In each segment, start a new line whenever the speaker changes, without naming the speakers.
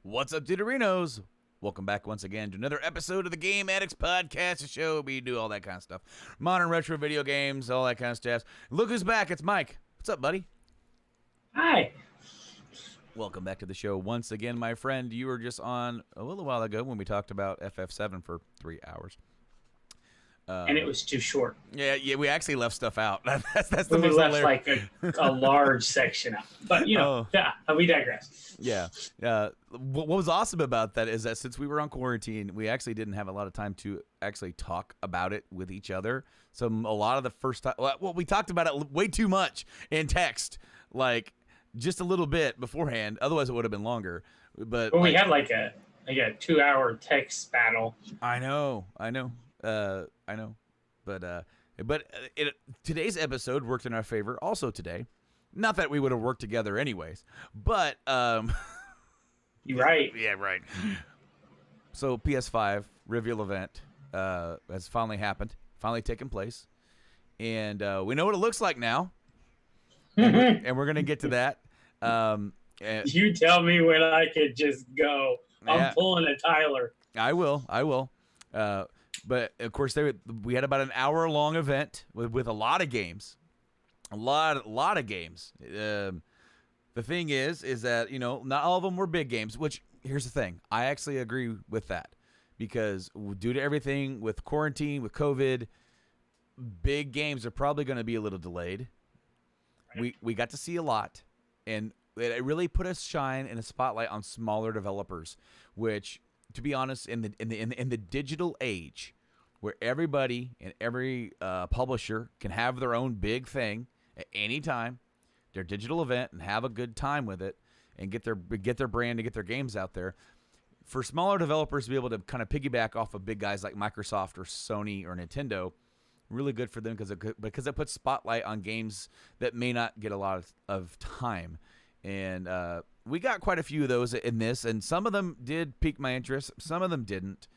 What's up, Deuterinos? Welcome back once again to another episode of the Game Addicts Podcast, a show we do all that kind of stuff. Modern retro video games, all that kind of stuff. Look who's back, it's Mike. What's up, buddy?
Hi.
Welcome back to the show once again, my friend. You were just on a little while ago when we talked about FF7 for 3 hours.
And it was too short.
Yeah, we actually left stuff out. That's the
We
most
left
hilarious.
like a large section out. But, yeah, we digress.
Yeah. What was awesome about that is that since we were on quarantine, we actually didn't have a lot of time to actually talk about it with each other. So a lot of the first time, well, we talked about it way too much in text, like just a little bit beforehand. Otherwise, it would have been longer. But
we had like a 2-hour text battle.
I know. But today's episode worked in our favor also today. Not that we would have worked together anyways, but
You're right.
Yeah, right. So Ps5 Reveal Event has finally happened, finally taken place, and we know what it looks like now, and we're gonna get to that.
You tell me when I could just go. I'm pulling a Tyler.
I will. But of course, we had about an hour-long event with a lot of games, a lot of games. The thing is that not all of them were big games. Which here's the thing, I actually agree with that because due to everything with quarantine, with COVID, big games are probably going to be a little delayed. Right. We got to see a lot, and it really put a shine and a spotlight on smaller developers, which, to be honest, in the digital age, where everybody and every publisher can have their own big thing at any time, their digital event, and have a good time with it, and get their brand and get their games out there. For smaller developers to be able to kind of piggyback off of big guys like Microsoft or Sony or Nintendo, really good for them because it puts spotlight on games that may not get a lot of time. And we got quite a few of those in this, and some of them did pique my interest. Some of them didn't.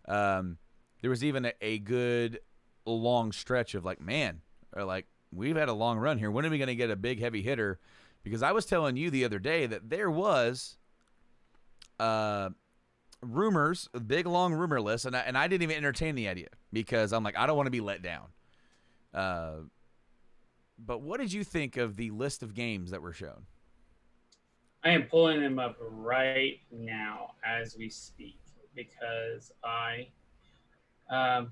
There was even a good long stretch of we've had a long run here. When are we going to get a big heavy hitter? Because I was telling you the other day that there was rumors, a big long rumor list, and I didn't even entertain the idea because I'm like, I don't want to be let down. But what did you think of the list of games that were shown?
I am pulling them up right now as we speak because how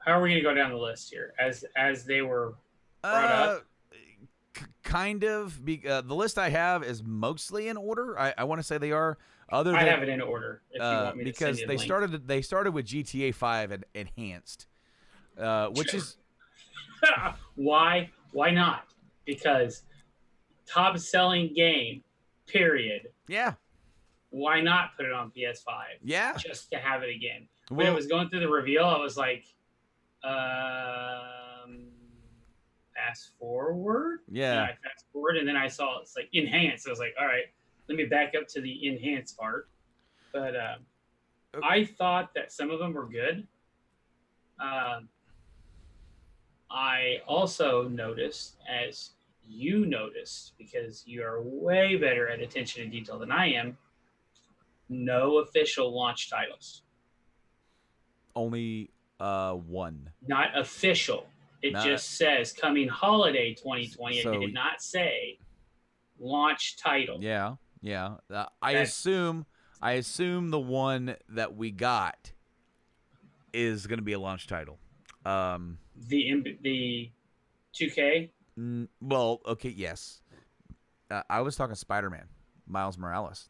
are we going to go down the list here as they were brought up?
Kind of. The list I have is mostly in order. I want to say they are. I
have it in order if you want me
because
to send you the link.
they started with GTA 5 and Enhanced, which is
why not? Because top selling game. Period.
Yeah.
Why not put it on PS5?
Yeah.
Just to have it again. When it was going through the reveal, I was like, fast forward?
Yeah.
And I fast forward, and then I saw it's like enhanced. I was like, all right, let me back up to the enhanced part. But I thought that some of them were good. I also noticed, as you noticed, because you are way better at attention to detail than I am, no official launch titles.
Only one.
Not official. It just says coming holiday 2020.
So,
it did not say launch title.
Yeah. I assume the one that we got is going to be a launch title.
The 2K.
Well, okay, yes, I was talking Spider-Man, Miles Morales.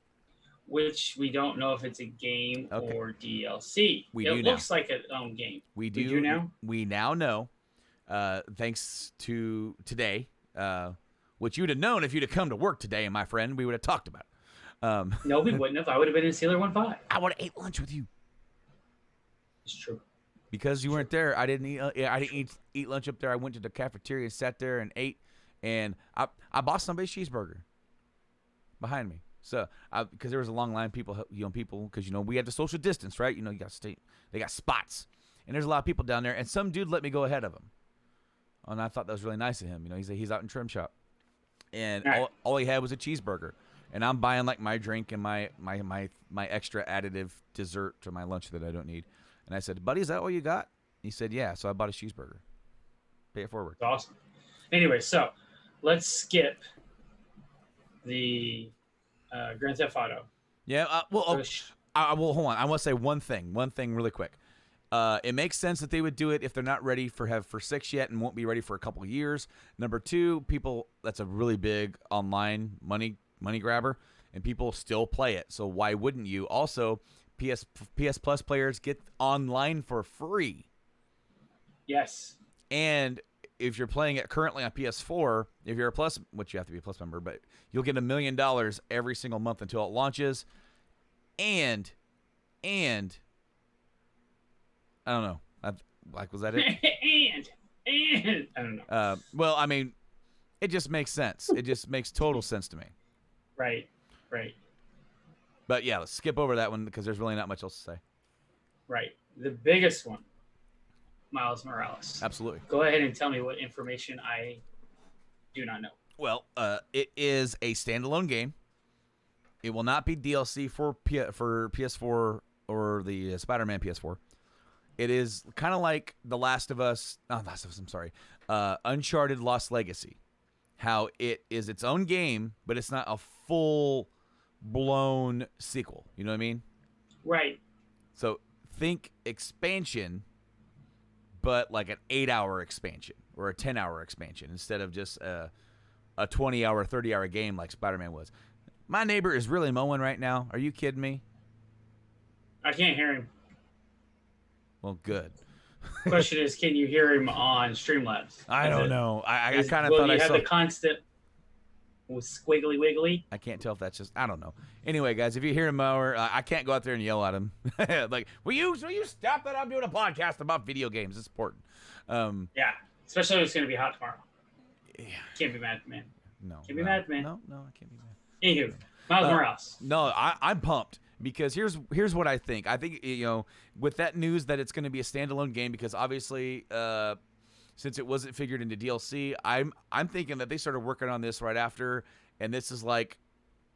which we don't know if it's a game
Okay.
or DLC.
We
It
do now.
looks like its own game.
We
We do now.
We now know, thanks to today, which you'd have known if you'd have come to work today, my friend. We would have talked about it.
No, we wouldn't have. I would have been in Sailor 1-5.
I would have ate lunch with you.
It's true.
Because you weren't there, I didn't eat. I didn't eat lunch up there. I went to the cafeteria, sat there, and ate. And I bought somebody's cheeseburger behind me. So because there was a long line of people, because we had the social distance, right? You got to stay. They got spots, and there's a lot of people down there. And some dude let me go ahead of him, and I thought that was really nice of him. He's out in trim shop, and all he had was a cheeseburger, and I'm buying like my drink and my extra additive dessert to my lunch that I don't need. And I said, buddy, is that all you got? He said, yeah. So I bought a cheeseburger. Pay it forward.
Awesome. Anyway, so let's skip the Grand Theft Auto.
Yeah. Hold on. I want to say one thing really quick. It makes sense that they would do it if they're not ready for 6 yet and won't be ready for a couple of years. Number two, that's a really big online money grabber, and people still play it. So why wouldn't you? Also, PS Plus players get online for free.
Yes.
And if you're playing it currently on PS4, if you're a Plus, which you have to be a Plus member, but you'll get $1 million every single month until it launches. And I don't know. Was that it?
and I don't know.
Well, I mean, it just makes sense. It just makes total sense to me.
Right.
But yeah, let's skip over that one because there's really not much else to say.
Right. The biggest one, Miles Morales.
Absolutely.
Go ahead and tell me what information I do not know.
Well, it is a standalone game. It will not be DLC for PS4 or the Spider-Man PS4. It is kind of like Uncharted Lost Legacy. How it is its own game, but it's not a full-blown sequel. You know what I mean?
Right.
So think expansion, but like an 8-hour expansion or a 10-hour expansion instead of just a 20-hour, 30-hour game like Spider-Man was. My neighbor is really mowing right now. Are you kidding me?
I can't hear him.
Well, good.
Question is, can you hear him on Streamlabs?
I don't know. I kind of thought I saw.
Will you have the constant squiggly wiggly?
I can't tell if that's just. I don't know. Anyway, guys, if you hear a mower, I can't go out there and yell at him. Like, will you stop that? I'm doing a podcast about video games. It's important.
Yeah, especially when it's going to be hot tomorrow.
Yeah.
Can't be mad at man.
No.
Can't be mad at man.
No, I can't be mad.
Anywho, Miles Morales.
No, I'm pumped. Because here's what I think. I think with that news that it's going to be a standalone game, because obviously since it wasn't figured into DLC, I'm thinking that they started working on this right after, and this is like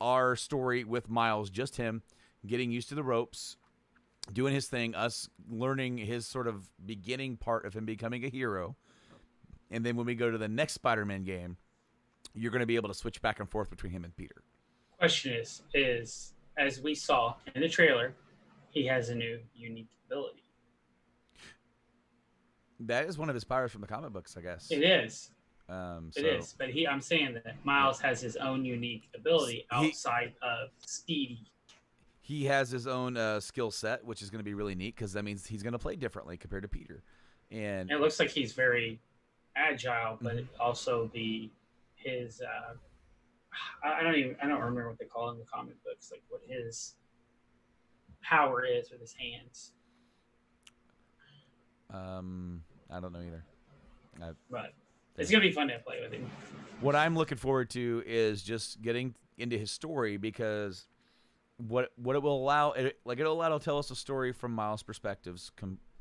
our story with Miles, just him getting used to the ropes, doing his thing, us learning his sort of beginning part of him becoming a hero, and then when we go to the next Spider-Man game, you're going to be able to switch back and forth between him and Peter.
Question is. As we saw in the trailer, he has a new unique ability.
That is one of his powers from the comic books, I guess.
It is. It is. But I'm saying that Miles has his own unique ability outside of Speedy.
He has his own skill set, which is going to be really neat because that means he's going to play differently compared to Peter. And
it looks like he's very agile, but also his. I don't remember what they call it in the comic books, like what his power is with his hands.
I don't know either.
But it's gonna be fun to play with him.
What I'm looking forward to is just getting into his story, because what it will allow, it'll allow to tell us a story from Miles' perspectives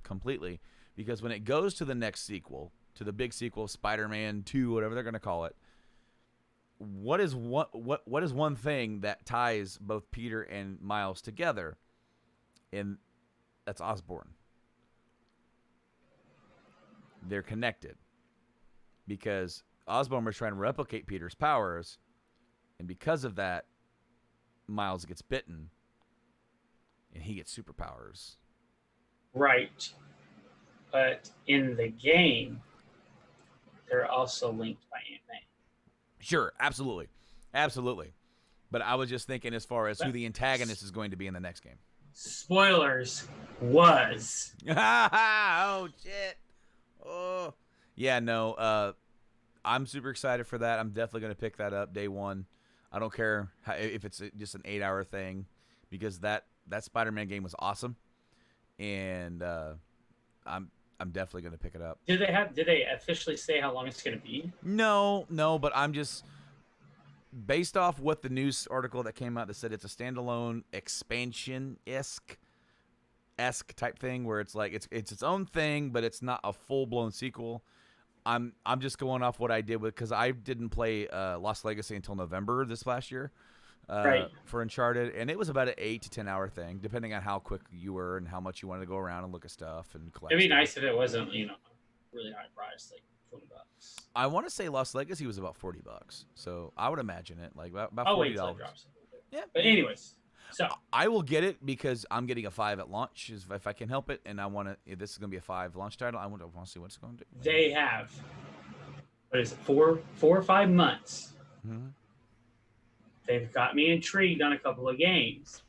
completely. Because when it goes to the next sequel, to the big sequel, Spider-Man 2, whatever they're gonna call it. What is one thing that ties both Peter and Miles together? And that's Osborn. They're connected because Osborn was trying to replicate Peter's powers, and because of that, Miles gets bitten, and he gets superpowers.
Right, but in the game, they're also linked by Aunt May.
Sure, absolutely. Absolutely. But I was just thinking as far as who the antagonist is going to be in the next game.
Spoilers was.
Oh, shit. Oh. Yeah, no. I'm super excited for that. I'm definitely going to pick that up day one. I don't care if it's just an 8-hour thing, because that Spider-Man game was awesome, and I'm definitely going to pick it up.
Did they officially say how long it's going to be?
No, but I'm just based off what the news article that came out that said it's a standalone expansion-esque type thing, where it's like it's its own thing, but it's not a full-blown sequel. I'm just going off what I did with, because I didn't play Lost Legacy until November this last year
Right.
for Uncharted, and it was about an 8 to 10 hour thing, depending on how quick you were and how much you wanted to go around and look at stuff and collect.
It'd be
stuff.
nice if it wasn't, really high priced, like $20.
I want to say Lost Legacy was about $40, so I would imagine it like about
I'll
$40.
wait till it drops.
Yeah,
But anyways, so
I will get it because I'm getting a 5 at launch if I can help it, and I want to. If this is going to be a 5 launch title, I want to see what it's going to do.
they have, what is it, 4 or 5 months.
Mm-hmm.
They've got me intrigued on a couple of games.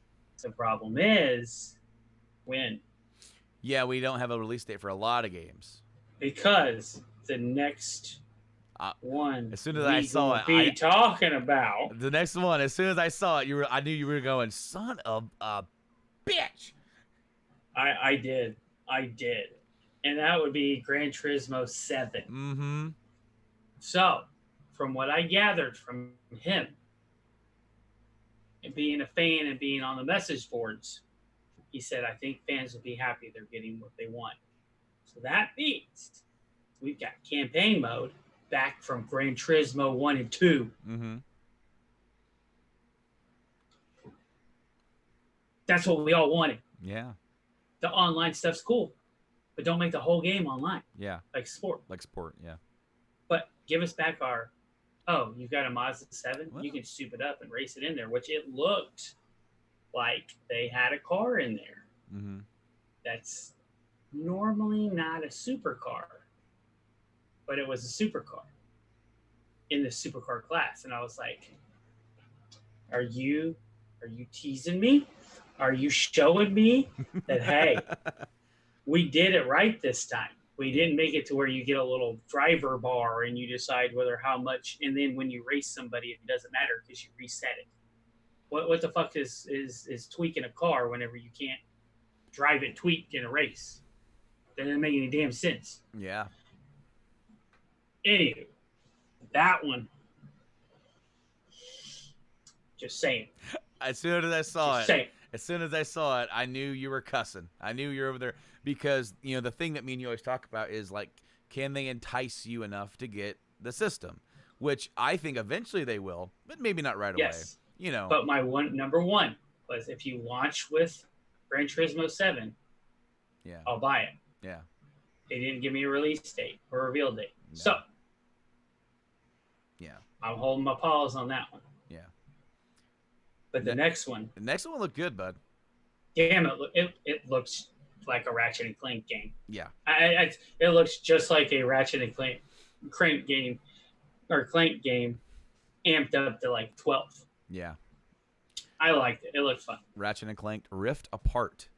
The problem is when.
Yeah, we don't have a release date for a lot of games.
Because the next one
as soon as I saw it,
be talking about
the next one. As soon as I saw it, I knew you were going, son of a bitch.
I did, and that would be Gran Turismo 7.
Mm-hmm.
So, from what I gathered from him, and being a fan and being on the message boards, he said, I think fans will be happy they're getting what they want. So that means we've got campaign mode back from Gran Turismo 1 and 2.
Mm-hmm.
That's what we all wanted.
Yeah.
The online stuff's cool, but don't make the whole game online.
Yeah.
Like sport,
yeah.
But give us back you've got a Mazda 7? Well, you can soup it up and race it in there, which it looked like they had a car in there.
Mm-hmm.
That's normally not a supercar, but it was a supercar in the supercar class. And I was like, are you teasing me? Are you showing me that, hey, we did it right this time? We didn't make it to where you get a little driver bar and you decide how much, and then when you race somebody, it doesn't matter because you reset it. What the fuck is tweaking a car whenever you can't drive it tweaked in a race? That doesn't make any damn sense.
Yeah.
Anywho, that one. Just saying.
As soon as I saw it, I knew you were cussing. I knew you were over there because, the thing that me and you always talk about is, like, can they entice you enough to get the system? Which I think eventually they will, but maybe not right away.
But my number one was, if you launch with Gran Turismo 7,
yeah,
I'll buy it.
Yeah.
They didn't give me a release date or a reveal date. No. So,
yeah,
I'm holding my paws on that one.
Yeah.
But the next one
looked good, bud.
Damn, it looks like a Ratchet and Clank game.
Yeah.
It looks just like a Ratchet and Clank game, amped up to like 12.
Yeah.
I liked it. It looked fun.
Ratchet and Clank Rift Apart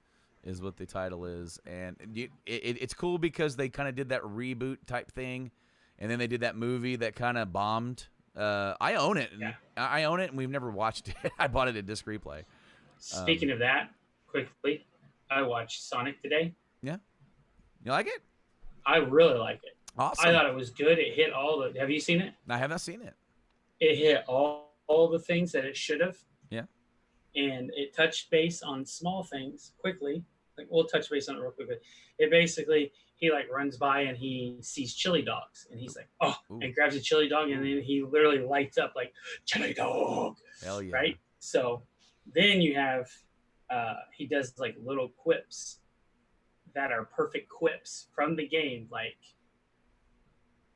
is what the title is, and it's cool because they kind of did that reboot type thing, and then they did that movie that kind of bombed. I own it.
Yeah.
I own it, and we've never watched it. I bought it at Disc Replay.
Speaking of that, quickly, I watched Sonic today.
Yeah. You like it?
I really like it.
Awesome.
I thought it was good. It hit all the... Have you seen it?
I have not seen it.
It hit all the things that it should have.
Yeah.
And it touched base on small things quickly. Like, we'll touch base on it real quickly. It basically, he like runs by and he sees chili dogs. And he's like,
Ooh.
And grabs a chili dog. And then he literally lights up like, chili dog.
Hell yeah.
Right? So then you have, he does like little quips that are perfect quips from the game. Like,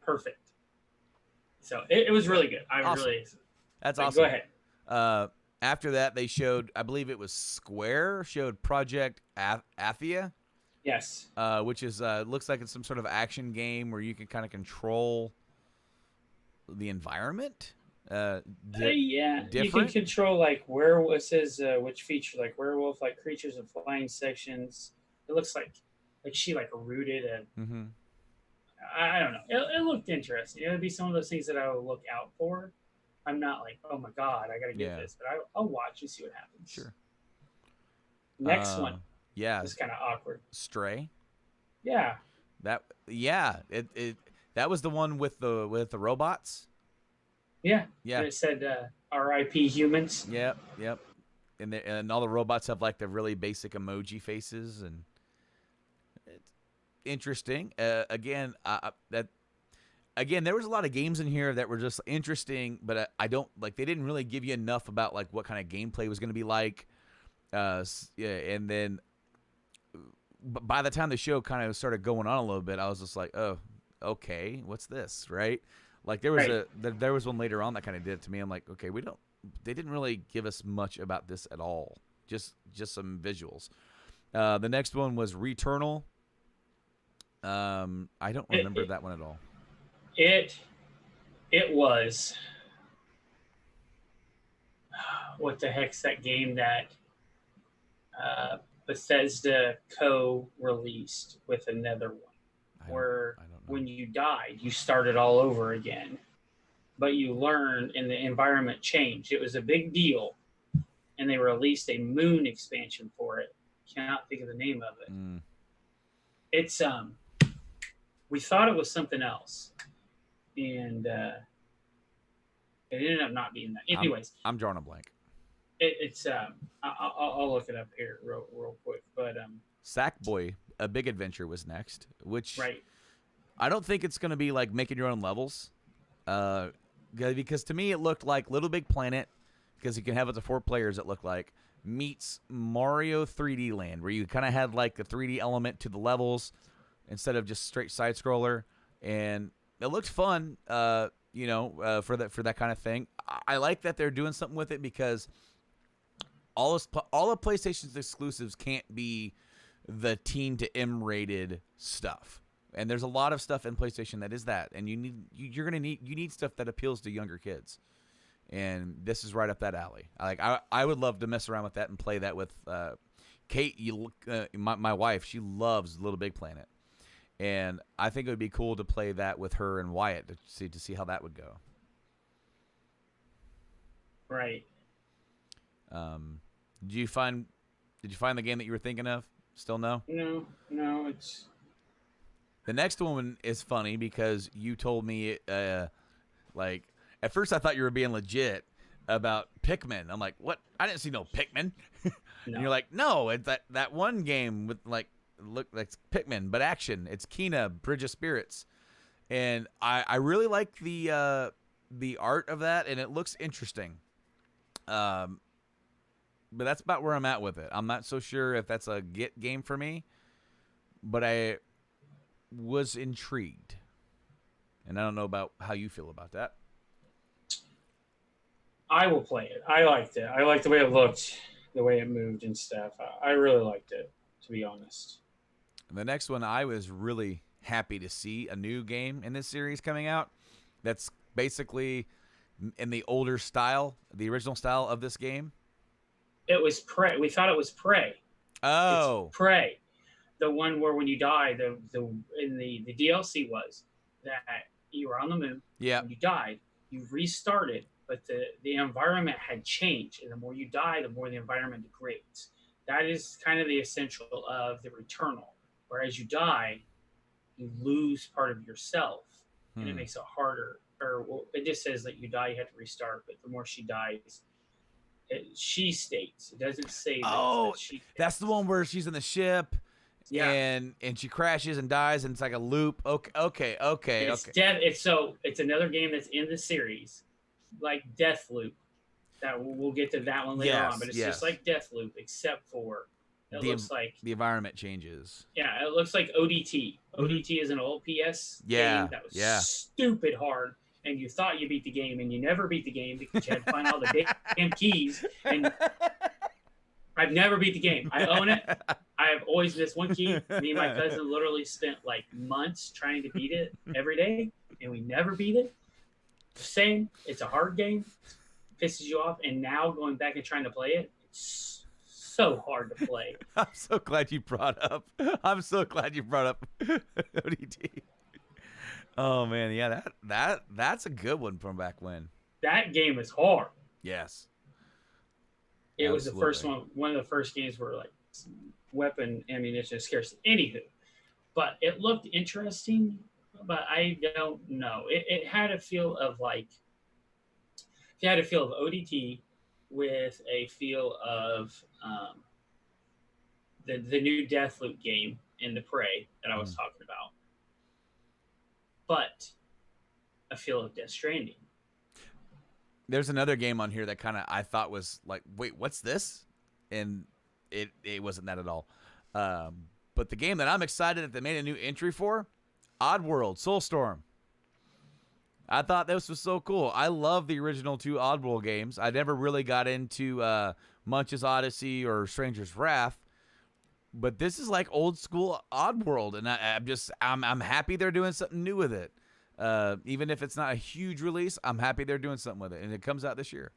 perfect. So it was really good.
Awesome. That's awesome.
Go ahead.
After that, they showed, I believe it was Square, showed Project Athia.
Yes.
Which is looks like it's some sort of action game where you can kind of control the environment.
Yeah, you can
different.
control like where it says which feature, like werewolf, like creatures of flying sections. It looks like she like rooted and
Mm-hmm.
I don't know. It looked interesting. It would be some of those things that I would look out for. I'm not like, oh my god, I got to get
Yeah,
this, but I'll watch and see what happens.
sure.
Next one
Yeah,
is kind of awkward.
Stray.
Yeah,
It that was the one with the robots.
yeah.
Yeah,
And it said R.I.P. humans.
yep. And all the robots have like the really basic emoji faces, and it's interesting. Again, there was a lot of games in here that were just interesting, but I don't like. They didn't really give you enough about like what kind of gameplay was going to be like. Yeah, and then by the time the show kind of started going on a little bit, I was just like, oh, okay, what's this, right? Like
Right.
there was one later on that kind of did it to me. I'm like, okay, they didn't really give us much about this at all. Just some visuals. The next one was Returnal. I don't
It
remember
it
that one at all.
it, it was what the heck's that game that Bethesda co-released with another one, where
I don't know.
when you died, you started all over again, but you learned and the environment changed. It was a big deal, and they released a moon expansion for it. Cannot think of the name of it.
Mm,
It's we thought it was something else, and it ended up not being that. Anyways,
I'm drawing a blank.
it's I'll look it up here real quick, but
Sackboy: A Big Adventure was next, which
right.
I don't think it's going to be like making your own levels. Because to me it looked like Little Big Planet, because you can have it to 4 players. It looked like meets Mario 3D Land, where you kind of had like the 3D element to the levels instead of just straight side scroller, and it looked fun. For that kind of thing. I like that they're doing something with it, because all of PlayStation's exclusives can't be the teen to M rated stuff. And there's a lot of stuff in PlayStation that is that, and you need stuff that appeals to younger kids, and this is right up that alley. I would love to mess around with that and play that with Kate. My wife, she loves Little Big Planet, and I think it would be cool to play that with her and Wyatt to see how that would go.
Right.
Did you find the game that you were thinking of? Still no?
No, it's
The next one is funny because you told me, like, at first I thought you were being legit about Pikmin. I'm like, what? I didn't see no Pikmin. And
no.
you're like, no, it's that one game with like Pikmin, but action. It's Kena, Bridge of Spirits, and I really like the art of that, and it looks interesting. But that's about where I'm at with it. I'm not so sure if that's a get game for me, but I was intrigued, and I don't know about how you feel about that.
I will play it. I liked it. I liked the way it looked, the way it moved and stuff. I really liked it, to be honest.
The next one, I was really happy to see a new game in this series coming out. That's basically in the older style, the original style of this game.
It was Prey. We thought it was Prey. It's
Oh,
Prey, the one where when you die, the in the DLC was that you were on the moon.
yeah.
When you died, you restarted, but the environment had changed, and the more you die, the more the environment degrades. That is kind of the essential of the Returnal. Whereas you die, you lose part of yourself, and it
Hmm.
makes it harder. Or well, it just says that you die, you have to restart. But the more she dies, she states. It doesn't say this,
Oh,
but she
that's the
states.
one where she's in the ship
Yeah,
and she crashes and dies, and it's like a loop.
it's
Okay.
death. It's another game that's in the series, like Deathloop. That we'll get to that one later on,
Yes,
but it's just
yes.
like Deathloop, except for it
The
looks like
the environment changes.
yeah, it looks like ODT.
Mm-hmm.
ODT is an old PS game
Yeah,
that was
yeah.
stupid hard, and you thought you beat the game, and you never beat the game because you had to find all the damn keys. And I've never beat the game. I own it. I have always missed one key. Me and my cousin literally spent like months trying to beat it every day, and we never beat it. Just saying, it's a hard game, pisses you off, and now going back and trying to play it, it's so hard to play.
I'm so glad you brought up. I'm so glad you brought up ODT. Oh man, yeah, that's a good one from back when.
That game is hard.
Yes,
It was the first
absolutely.
one of the first games where like weapon ammunition is scarce. Anywho, but it looked interesting, but I don't know. It had a feel of like it had a feel of ODT with a feel of the new Deathloop game in the Prey that I was
Mm.
talking about, but a feel of Death Stranding.
There's another game on here that kind of I thought was like, wait, what's this? And it wasn't that at all. But the game that I'm excited that they made a new entry for, Oddworld Soulstorm. I thought this was so cool. I love the original two Oddworld games. I never really got into Munch's Odyssey or Stranger's Wrath, but this is like old school Oddworld, and I'm happy they're doing something new with it. Even if it's not a huge release, I'm happy they're doing something with it, and it comes out this year.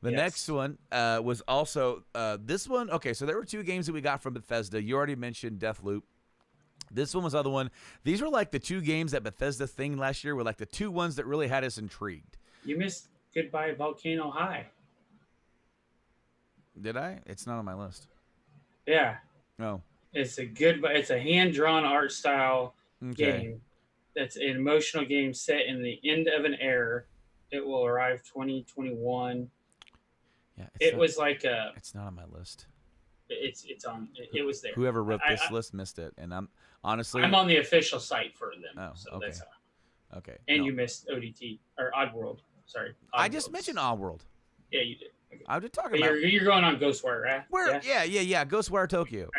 The next one was also this one. Okay, so there were two games that we got from Bethesda. You already mentioned Deathloop. This one was the other one. These were like the two games that Bethesda thing last year were like the two ones that really had us intrigued.
You missed Goodbye Volcano High.
Did I? It's not on my list.
Yeah,
Oh,
it's a hand drawn art style
okay.
game. That's an emotional game set in the end of an era. It will arrive 2021.
Yeah,
It was like a
it's not on my list.
it's on it was there.
Whoever wrote
I,
this list missed it, and I'm honestly.
I'm on the official site for them,
Oh,
so
okay.
that's how.
Okay.
And
No,
you missed ODT or Oddworld. Sorry,
I just
Oddworlds.
mentioned Oddworld.
Yeah, you did. Okay.
I was just talking
But
about
you're going on Ghostwire, right?
where. Yeah. Ghostwire Tokyo.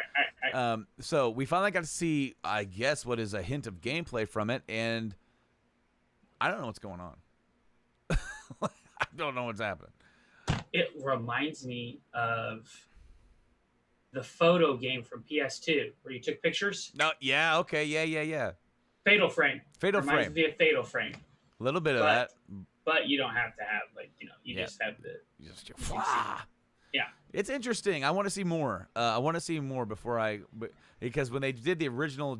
I,
So we finally got to see, I guess, what is a hint of gameplay from it, and I don't know what's going on. I don't know what's happening.
it reminds me of the photo game from PS2 where you took pictures.
No, yeah, okay, yeah.
Fatal Frame.
Fatal
Reminds
Frame.
me of Fatal Frame.
A little bit of
But
that.
but you don't have to have you
Yeah.
just have the
Just,
yeah.
It's interesting. I want to see more. I want to see more because when they did the original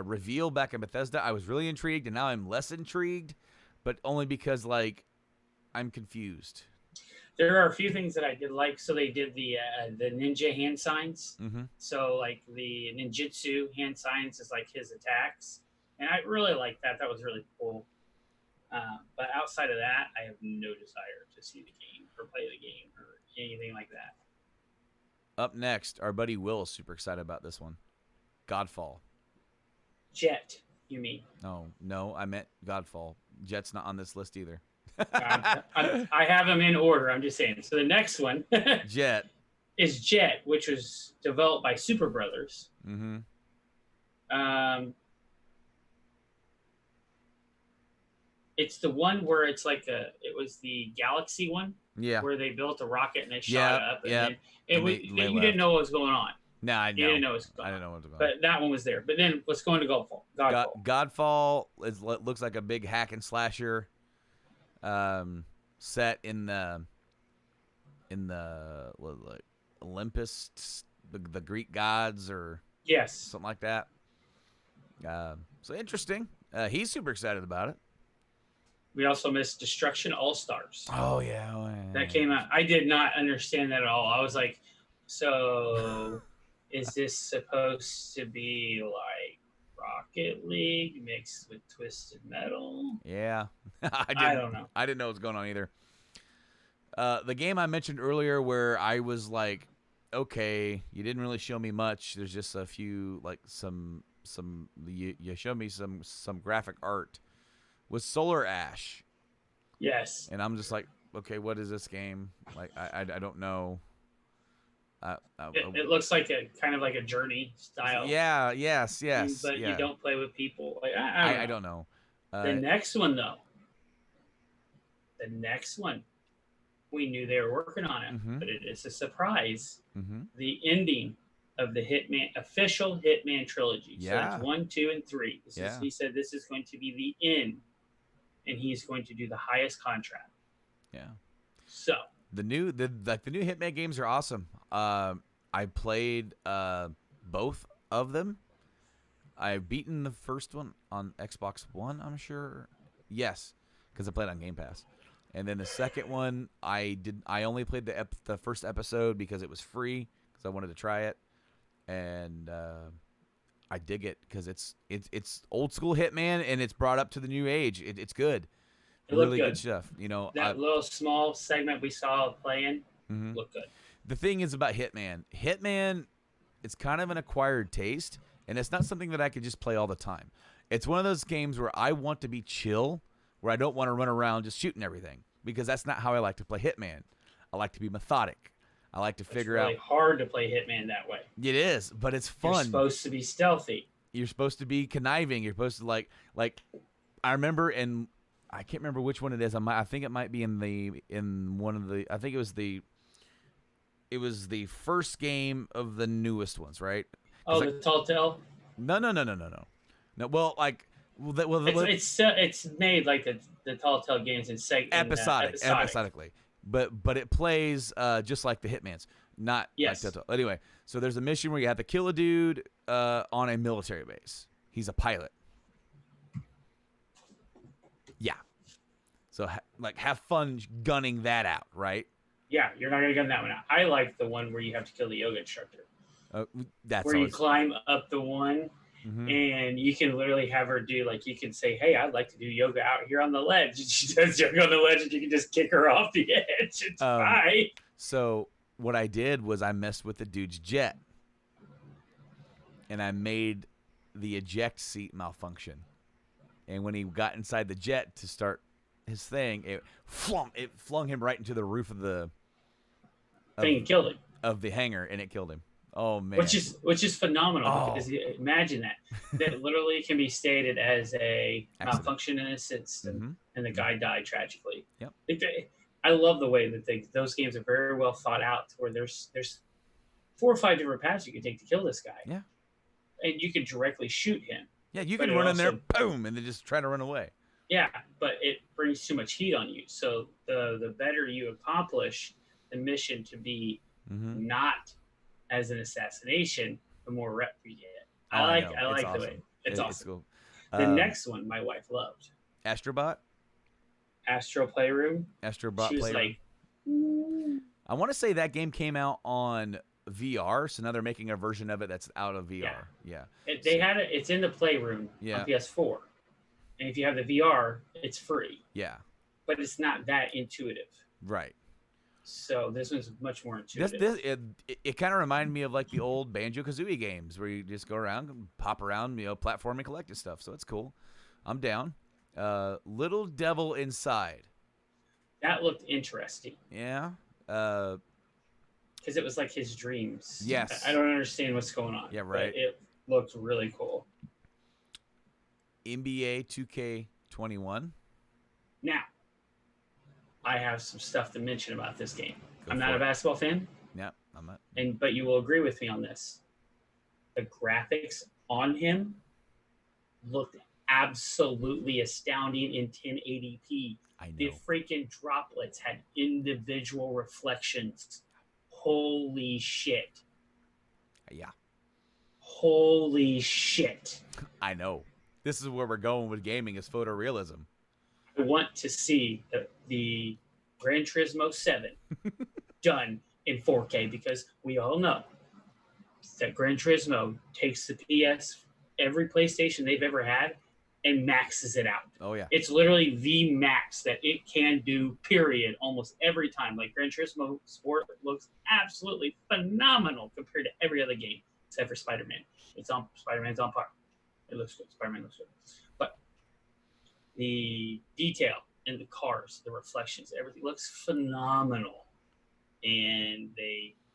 reveal back in Bethesda, I was really intrigued, and now I'm less intrigued, but only because like I'm confused.
There are a few things that I did like. So they did the ninja hand signs.
Mm-hmm.
So like the ninjutsu hand signs is like his attacks, and I really like that. That was really cool. But outside of that, I have no desire to see the game or play the game or anything like that.
Up next, our buddy Will is super excited about this one. Godfall.
Jet, you mean?
No, I meant Godfall. Jet's not on this list either.
I have them in order. I'm just saying. So the next one
Jet.
is Jet, which was developed by Super Brothers.
Mm-hmm.
It's the one where it's like it was the Galaxy one.
Yeah.
Where they built a rocket and they shot up. And then you
left.
didn't know what was going on.
No, I know.
You didn't know what was going on.
I didn't know what was going on.
But that one was there. But then let's go into Godfall.
Godfall looks like a big hack and slasher set in the like Olympus, the Greek gods or
Yes.
something like that. So interesting. He's super excited about it.
We also missed Destruction All Stars.
Oh yeah.
That came out. I did not understand that at all. I was like, so is this supposed to be like Rocket League mixed with Twisted Metal?
Yeah.
I don't know.
I didn't know what was going on either. The game I mentioned earlier where I was like, okay, you didn't really show me much. There's just a few, like you showed me some graphic art, was Solar Ash.
Yes.
And I'm just like, okay, what is this game? Like, I don't know.
It looks like a kind of like a Journey style.
Yeah, yes.
But
yeah.
you don't play with people. Like
I don't know.
The next one, though. The next one. We knew they were working on it,
Mm-hmm.
but it is a surprise.
Mm-hmm.
The ending of the official Hitman trilogy.
Yeah.
So it's 1, 2, and 3. He said this is going to be the end and he's going to do the highest contract.
Yeah.
So
The new Hitman games are awesome. I played both of them. I've beaten the first one on Xbox One, I'm sure. Yes, because I played on Game Pass. And then the second one, I only played the first episode because it was free because I wanted to try it, and I dig it because it's old school Hitman and it's brought up to the new age. It's good,
it looked
really
good.
good stuff. You know,
That little small segment we saw playing looked good.
The thing is about Hitman. Hitman, it's kind of an acquired taste, and it's not something that I could just play all the time. It's one of those games where I want to be chill, where I don't want to run around just shooting everything, because that's not how I like to play Hitman. I like to be methodic. I like to figure out.
It's really hard to play Hitman that way.
It is, but it's fun.
You're supposed to be stealthy.
You're supposed to be conniving. You're supposed to like. I remember, and I can't remember which one it is. I think it might be in one of the. I think it was the first game of the newest ones, right?
Oh, the Tall Tale?
No. Well, like,
it's made like the Tall Tale games in
episodically, but it plays just like the Hitman's, not
yes.
like Telltale. Anyway, so there's a mission where you have to kill a dude on a military base. He's a pilot. Yeah. So have fun gunning that out, right?
Yeah, you're not gonna gun that one out. I like the one where you have to kill the yoga instructor.
That's
where you climb up the one, and you can literally have her do, like, you can say, "Hey, I'd like to do yoga out here on the ledge." And she does yoga on the ledge, and you can just kick her off the edge. It's fine.
So what I did was I messed with the dude's jet, and I made the eject seat malfunction. And when he got inside the jet to start his thing, it flung him right into the roof of the
thing, killed him
of the hangar, and it killed him. Oh man,
which is phenomenal because imagine that literally can be stated as a malfunction in a system, and the guy died tragically.
Yep.
I love the way that those games are very well thought out, where there's 4 or 5 different paths you can take to kill this guy.
Yeah,
and you can directly shoot him.
Yeah, you can run in there, boom, and then just try to run away.
Yeah, but it brings too much heat on you. So the better you accomplish the mission to be not as an assassination, the more rep you get. I like awesome. The way it's awesome. It's cool. The next one my wife loved.
Astrobot?
Astro Playroom.
Astrobot
she was
Playroom.
Like, ooh.
I want to say that game came out on VR, so now they're making a version of it that's out of VR. Yeah.
It's in the Playroom on PS4. And if you have the VR, it's free.
Yeah.
But it's not that intuitive.
Right.
So this one's much more intuitive.
It kind of reminded me of like the old Banjo-Kazooie games where you just go around, and pop around, platform and collect stuff. So it's cool. I'm down. Little Devil Inside.
That looked interesting.
Yeah.
Because it was like his dreams.
Yes.
I don't understand what's going on.
Yeah, right.
But it looked really cool.
NBA 2K21.
Now, I have some stuff to mention about this game. I'm not a basketball fan.
Yeah, I'm not.
But you will agree with me on this. The graphics on him looked absolutely astounding in 1080p.
I know.
The freaking droplets had individual reflections. Holy shit.
Yeah.
Holy shit.
I know. This is where we're going with gaming, is photorealism.
I want to see the Gran Turismo 7 done in 4K, because we all know that Gran Turismo takes the every PlayStation they've ever had, and maxes it out.
Oh, yeah.
It's literally the max that it can do, period, almost every time. Like, Gran Turismo Sport looks absolutely phenomenal compared to every other game, except for Spider-Man. Spider-Man's on par. It looks good. Spider-Man looks good. But the detail in the cars, the reflections, everything looks phenomenal. And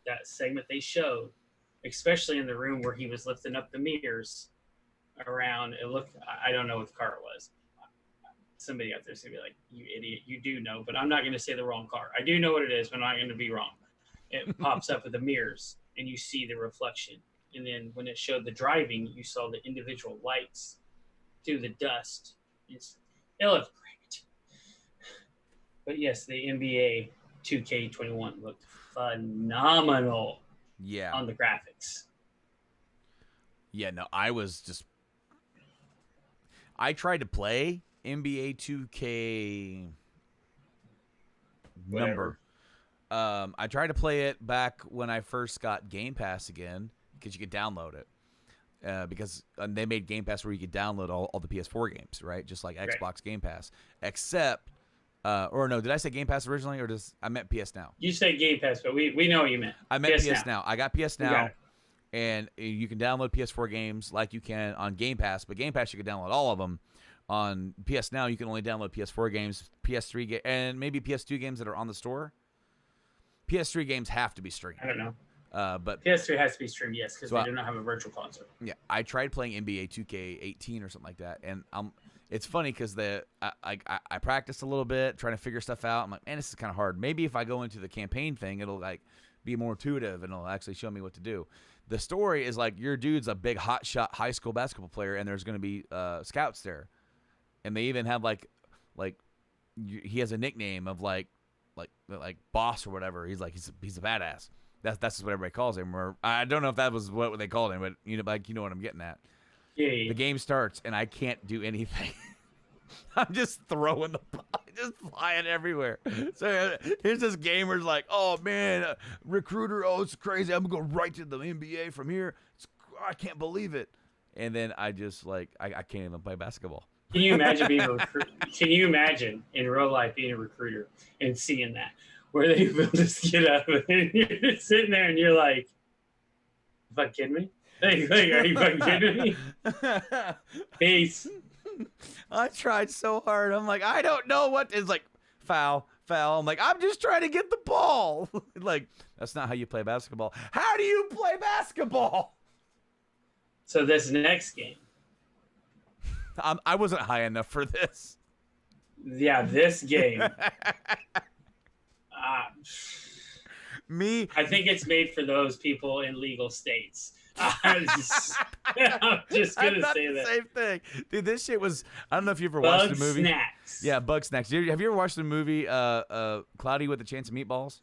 that segment they showed, especially in the room where he was lifting up the mirrors around, it looked, I don't know what the car it was. Somebody out there's gonna be like, "You idiot, you do know," but I'm not gonna say the wrong car. I do know what it is, but I'm not gonna be wrong. It pops up with the mirrors and you see the reflection. And then when it showed the driving, you saw the individual lights through the dust. It looked great. But yes, the NBA 2K21 looked phenomenal
Yeah.
on the graphics.
Yeah, no, I tried to play NBA 2K
Whatever.
I tried to play it back when I first got Game Pass again because you could download it. Because they made Game Pass where you could download all the PS4 games, right? Just like Xbox
Right.
Game Pass. Except, or no, did I say Game Pass originally, or I meant PS Now?
You said Game Pass, but we know what you meant.
I meant PS
Now.
Now. I got PS
We got
Now,
it.
and you can download PS4 games like you can on Game Pass. But Game Pass, you can download all of them. On PS Now, you can only download PS4 games, PS3 and maybe PS2 games that are on the store. PS3 games have to be streamed.
I don't know.
But
PS3 has to be streamed, yes, because
So
they do not have a virtual console.
yeah, I tried playing NBA 2K18 or something like that, and it's funny because I practiced a little bit trying to figure stuff out. I'm like, man, this is kind of hard. Maybe if I go into the campaign thing, it'll like be more intuitive and it'll actually show me what to do. The story is like your dude's a big hotshot high school basketball player, and there's going to be scouts there, and they even have like he has a nickname of like boss or whatever. He's like he's a badass. That's what everybody calls him. Or I don't know if that was what they called him, but you know what I'm getting at.
Yeah.
The game starts and I can't do anything. I'm just throwing the ball, just flying everywhere. So here's this gamer's like, oh man, recruiter, oh it's crazy. I'm gonna go right to the NBA from here. I can't believe it. And then I just like I can't even play basketball.
Can you imagine being a recruiter? Can you imagine in real life being a recruiter and seeing that? Where they will just get up and you're just sitting there and you're like, you fucking kidding me? Like, are you fucking kidding me? Peace.
I tried so hard. I'm like, I don't know what is like foul. I'm like, I'm just trying to get the ball. Like, that's not how you play basketball. How do you play basketball?
So this next game.
I wasn't high enough for this.
Yeah, this game.
Me,
I think it's made for those people in legal states. I'm just gonna say that.
Same thing, dude. This shit was. I don't know if you ever
Bug
watched the movie.
Snacks.
Yeah, Bug Snacks. Have you ever watched the movie Cloudy with a Chance of Meatballs?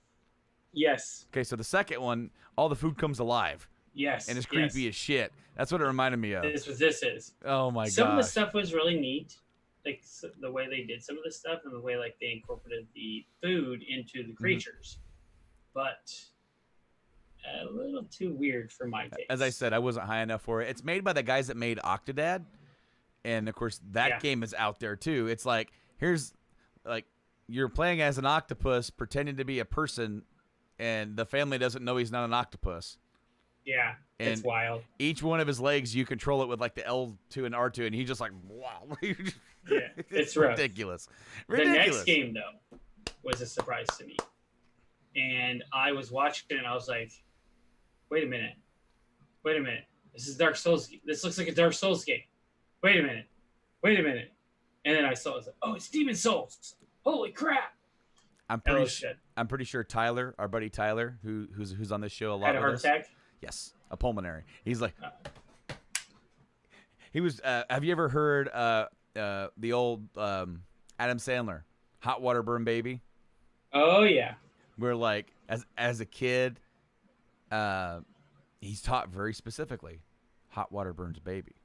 Yes.
Okay, so the second one, all the food comes alive.
Yes.
And it's creepy as shit. That's what it reminded me of.
This is what this is.
Oh my god.
Some of the stuff was really neat, like the way they did some of the stuff and the way like they incorporated the food into the creatures, but a little too weird for my taste.
As I said, I wasn't high enough for it. It's made by the guys that made Octodad, and of course that game is out there too. It's like here's like you're playing as an octopus pretending to be a person, and the family doesn't know he's not an octopus.
Yeah,
and
it's wild.
Each one of his legs, you control it with like the L2 and R2, and he just like wow.
Yeah, it's
ridiculous.
The next game though was a surprise to me, and I was watching it and I was like, wait a minute, this is Dark Souls. This looks like a Dark Souls game. Wait a minute, and then I saw it. I was like, oh, it's Demon Souls. Holy crap!
I'm pretty sure Tyler, our buddy Tyler, who's on this show a lot.
Had a heart attack.
Yes, a pulmonary. He's like, he was. Have you ever heard the old Adam Sandler, Hot Water Burn Baby?
Oh yeah.
Where like as a kid, he's taught very specifically, hot water burns baby,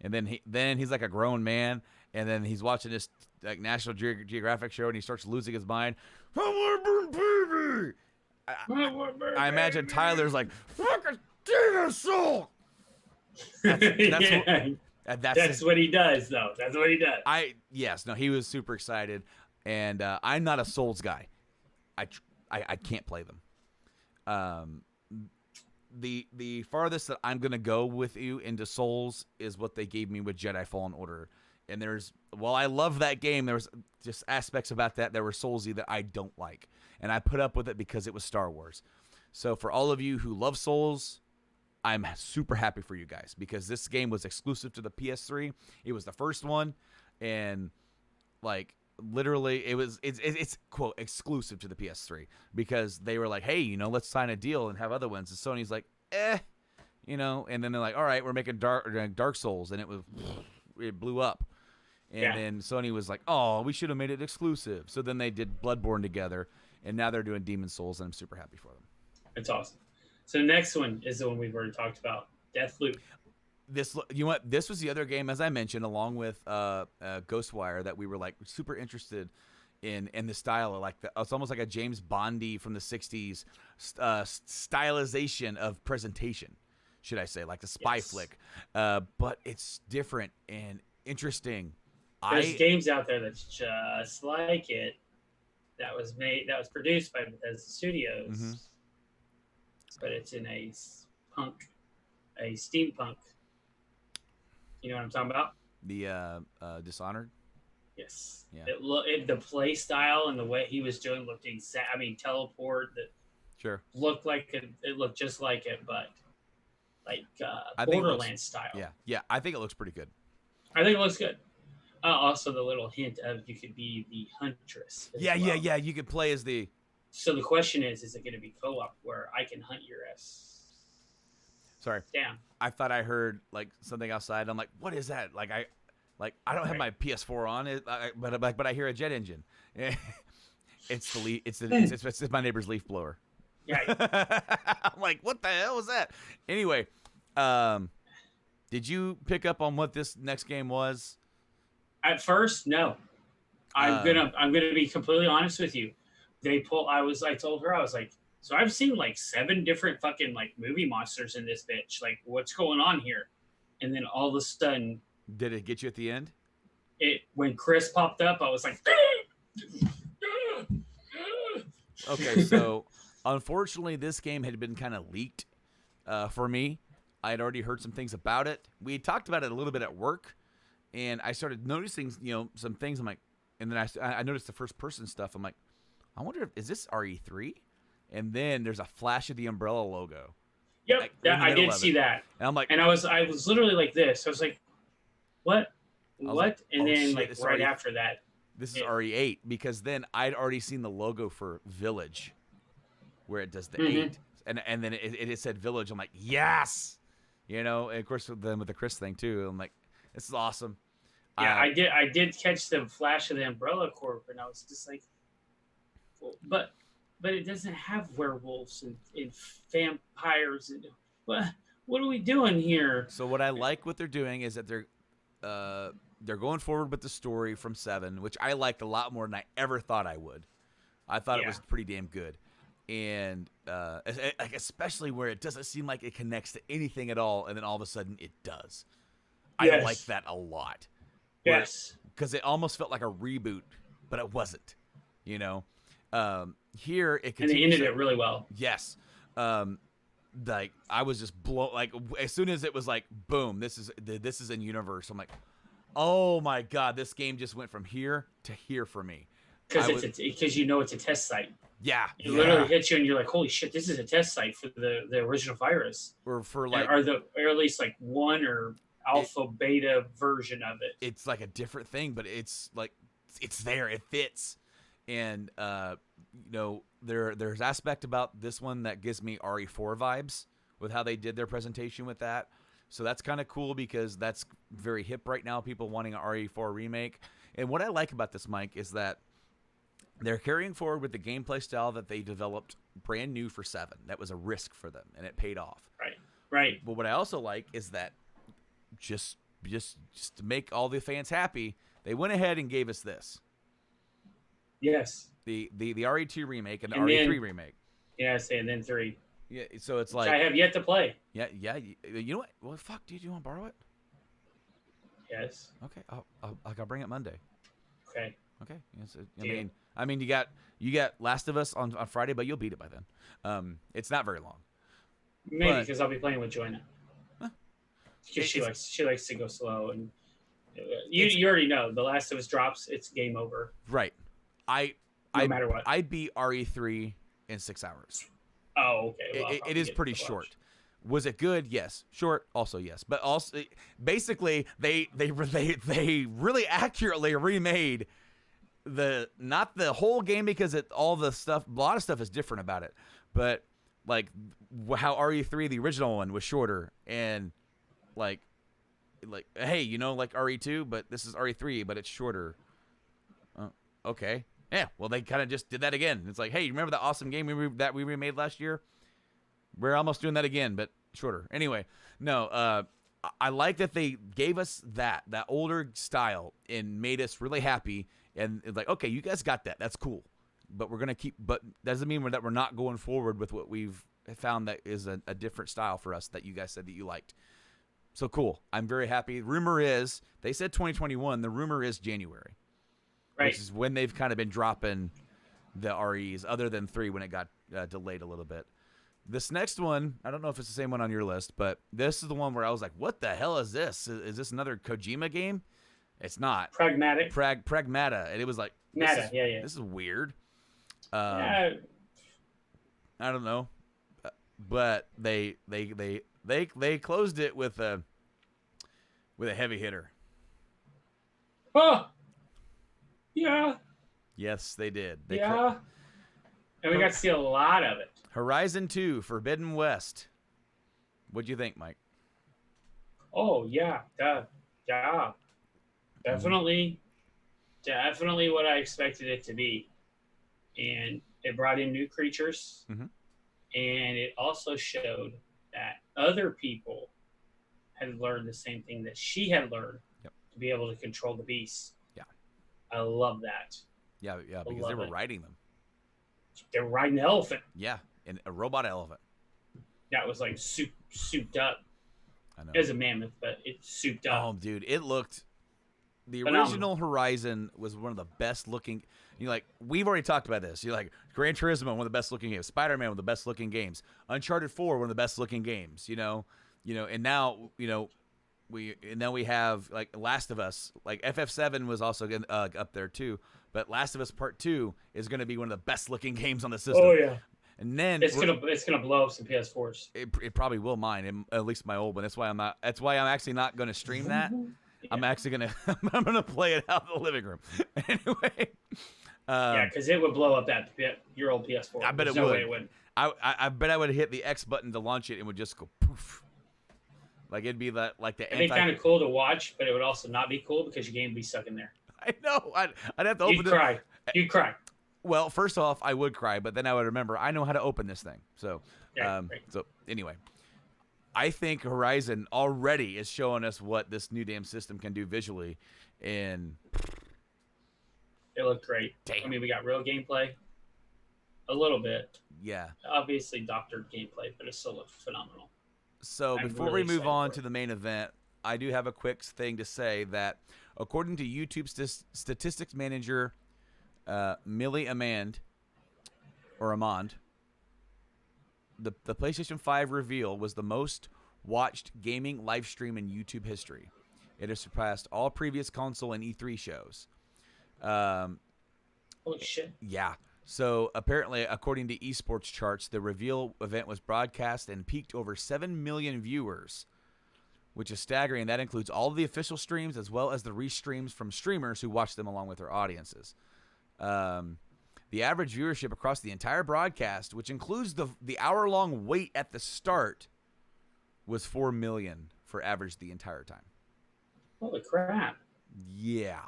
and then he's like a grown man, and then he's watching this like National Geographic show, and he starts losing his mind. Hot water burn baby. I imagine Tyler's like, fucking Demon Soul.
That's what he does, though. That's what he does.
He was super excited, and I'm not a Souls guy. I can't play them. The farthest that I'm gonna go with you into Souls is what they gave me with Jedi Fallen Order. And while I love that game, there was just aspects about that were Soulsy that I don't like. And I put up with it because it was Star Wars. So for all of you who love Souls, I'm super happy for you guys because this game was exclusive to the PS3. It was the first one, and like literally it's quote exclusive to the PS3 because they were like, hey, let's sign a deal and have other ones. And Sony's like, and then they're like, all right, we're making Dark Souls, and it blew up. And then Sony was like, "Oh, we should have made it exclusive." So then they did Bloodborne together, and now they're doing Demon Souls, and I'm super happy for them.
It's awesome. So the next one is the one we've already talked about, Deathloop.
This, you know what? This was the other game, as I mentioned, along with Ghostwire, that we were like super interested in the style of, like, it's almost like a James Bondy from the '60s stylization of presentation, should I say, like the spy flick. But it's different and interesting.
There's games out there that's just like it. That was produced by Bethesda Studios, but it's in a steampunk. You know what I'm talking about?
The Dishonored.
Yes.
Yeah.
The play style and the way he was doing looked exact. I mean, teleport.
Sure.
Looked like it looked just like it, but like Borderlands style.
Yeah. I think it looks pretty good.
I think it looks good. Also, the little hint of you could be the huntress.
Yeah. You could play as the.
So the question is it going to be co-op where I can hunt your ass?
Sorry.
Down.
I thought I heard like something outside. I'm like, what is that? Like I don't have my PS4 on, but I hear a jet engine. It's my neighbor's leaf blower.
Yeah.
I'm like, what the hell was that? Anyway, did you pick up on what this next game was?
At first, no. I'm gonna be completely honest with you. I told her, I was like, so I've seen like 7 different fucking like movie monsters in this bitch. Like, what's going on here? And then all of a sudden,
did it get you at the end?
When Chris popped up, I was like,
okay, so unfortunately, this game had been kind of leaked for me. I had already heard some things about it. We had talked about it a little bit at work, and I started noticing, some things. I'm like, and then I noticed the first person stuff. I'm like, I wonder is this RE3? And then there's a flash of the Umbrella logo.
Yep,
like,
I did see that.
And I'm like,
and I was literally like this. I was like, what?
Like,
and then
shit,
like right after that,
this is RE8, because then I'd already seen the logo for Village, where it does the 8, and then it said Village. I'm like, yes, and of course with the Chris thing too. I'm like, this is awesome.
Yeah, I did catch the flash of the Umbrella Corp, and I was just like, well, but it doesn't have werewolves and vampires and what are we doing here?
So what I like what they're doing is that they're going forward with the story from 7, which I liked a lot more than I ever thought I would. I thought it was pretty damn good. And like especially where it doesn't seem like it connects to anything at all, and then all of a sudden it does. I like that a lot.
Yes.
Because it almost felt like a reboot, but it wasn't. Here it continues.
And they ended it really well.
Yes. Like I was just blown. Like as soon as it was like, boom, this is in universe. I'm like, oh my god, this game just went from here to here for me.
Because it's a test site.
Yeah,
it literally hits you, and you're like, "Holy shit! This is a test site for the original virus,
or for like,
or at least like 1 or alpha beta version of it."
It's like a different thing, but it's like it's there, it fits, and there's aspect about this one that gives me RE4 vibes with how they did their presentation with that. So that's kind of cool because that's very hip right now. People wanting an RE4 remake, and what I like about this, Mike, is that they're carrying forward with the gameplay style that they developed brand new for 7. That was a risk for them, and it paid off.
Right.
But what I also like is that just to make all the fans happy, they went ahead and gave us this.
Yes.
The RE2 remake and the RE3 remake.
Yes, and then 3.
Yeah, so it's like
which I have yet to play.
Yeah. You know what? Well, fuck, dude, you want to borrow it?
Yes.
Okay, I'll bring it Monday.
Okay.
Yes, I mean, you got Last of Us on Friday, but you'll beat it by then. It's not very long.
Maybe because I'll be playing with Joy now. Because she likes to go slow, and you already know the Last of Us drops, it's game over.
Right.
No matter what.
I beat RE3 in 6 hours.
Oh, okay. Well,
it is pretty short. Was it good? Yes. Short? Also yes. But also, basically, they really accurately remade not the whole game, because all the stuff, a lot of stuff is different about it. But like how RE3, the original one, was shorter, and like like, hey, like RE2, but this is RE3, but it's shorter. Okay. Yeah, well, they kind of just did that again. It's like, hey, you remember that awesome game that we remade last year? We're almost doing that again, but shorter. Anyway, no, I like that they gave us that older style and made us really happy. And it's like, okay, you guys got that. That's cool. But we're going to keep, but doesn't mean that we're not going forward with what we've found that is a different style for us that you guys said that you liked. So cool. I'm very happy. Rumor is, they said 2021. The rumor is January.
Right.
Which is when they've kind of been dropping the REs, other than 3 when it got delayed a little bit. This next one, I don't know if it's the same one on your list, but this is the one where I was like, what the hell is this? Is this another Kojima game? It's not.
Pragmatic.
Pragmata. And it was like,
yeah.
This is weird.
Yeah.
I don't know. But they closed it with a heavy hitter.
Oh! Yeah.
Yes, they did.
And we got to see a lot of it.
Horizon 2, Forbidden West. What'd you think, Mike?
Oh, yeah. Definitely what I expected it to be. And it brought in new creatures.
Mm-hmm.
And it also showed that other people had learned the same thing that she had learned to be able to control the beasts. Yeah. I love that.
Yeah, because they were riding them.
They were riding the elephant.
Yeah, and a robot elephant.
That was like souped up.
I know.
It was a mammoth, but it's souped up.
Oh, dude, it looked... The original Horizon was one of the best looking... we've already talked about this. You're like, Gran Turismo, one of the best looking games. Spider-Man, one of the best looking games. Uncharted 4, one of the best looking games. And now, we have like Last of Us. Like FF7 was also up there too. But Last of Us Part 2 is going to be one of the best looking games on the system.
Oh yeah.
And then
it's gonna blow up some PS4s.
It probably will mine, at least my old one. That's why I'm actually not going to stream that. Yeah. I'm actually I'm gonna play it out in the living room. Anyway.
Because it would blow up your old PS4.
I bet
There's
it
no
would.
way it wouldn't.
I bet I would hit the X button to launch it and would just go poof. Like it'd be like the.
It'd be kind of cool to watch, but it would also not be cool because your game would be stuck in there.
I know. I'd have to open it.
You'd cry.
Well, first off, I would cry, but then I would remember I know how to open this thing. So,
right.
So anyway, I think Horizon already is showing us what this new damn system can do visually, and
it looked great.
Damn.
I mean, we got real gameplay, a little bit.
Yeah.
Obviously, doctored gameplay, but it still looked phenomenal.
So before we move on to the main event, I do have a quick thing to say that according to YouTube statistics manager Millie Amand, the PlayStation 5 reveal was the most watched gaming live stream in YouTube history. It has surpassed all previous console and E3 shows.
Holy shit.
Yeah. So apparently, according to esports charts, the reveal event was broadcast and peaked over 7 million viewers, which is staggering. That includes all of the official streams as well as the restreams from streamers who watch them along with their audiences. The average viewership across the entire broadcast, which includes the hour-long wait at the start, was 4 million for average the entire time.
Holy crap.
Yeah.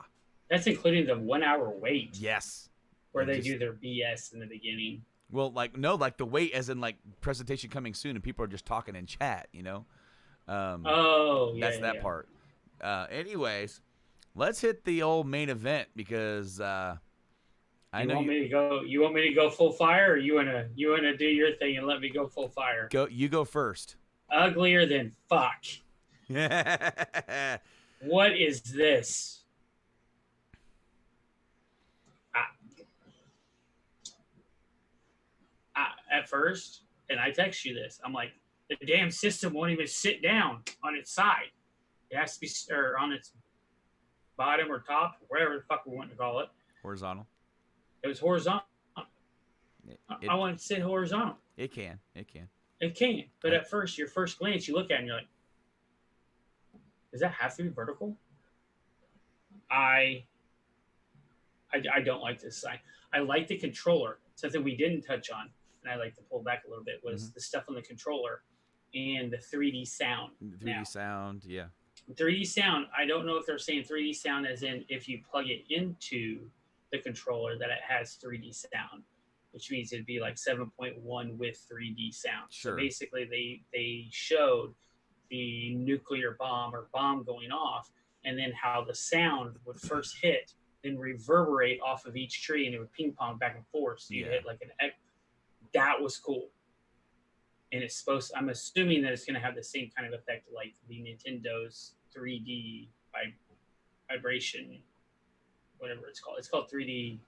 That's including the 1 hour wait.
Yes.
Where they do their BS in the beginning.
Well, the wait as in presentation coming soon and people are just talking in chat, That's that part. Anyways, let's hit the old main event because
You want me to go full fire, or you wanna do your thing and let me go full fire?
You go first.
Uglier than fuck. What is this? At first, and I text you this, I'm like, the damn system won't even sit down on its side. It has to be on its bottom or top, or whatever the fuck we want to call it.
Horizontal.
It was horizontal. I want to sit horizontal.
It can.
But at first, your first glance, you look at it and you're like, does that have to be vertical? I don't like this sign. I like the controller. Something we didn't touch on, and I like to pull back a little bit, was the stuff on the controller and the 3D sound.
3D sound, yeah.
3D sound. I don't know if they're saying 3D sound as in if you plug it into the controller that it has 3D sound, which means it'd be like 7.1 with 3D sound. So
Sure.
basically, they showed the nuclear bomb or bomb going off, and then how the sound would first hit, then reverberate off of each tree, and it would ping pong back and forth. So you'd
Yeah.
hit like an. That was cool, and it's supposed. I'm assuming that it's going to have the same kind of effect like the Nintendo's 3D vibration, whatever it's called. It's called 3D.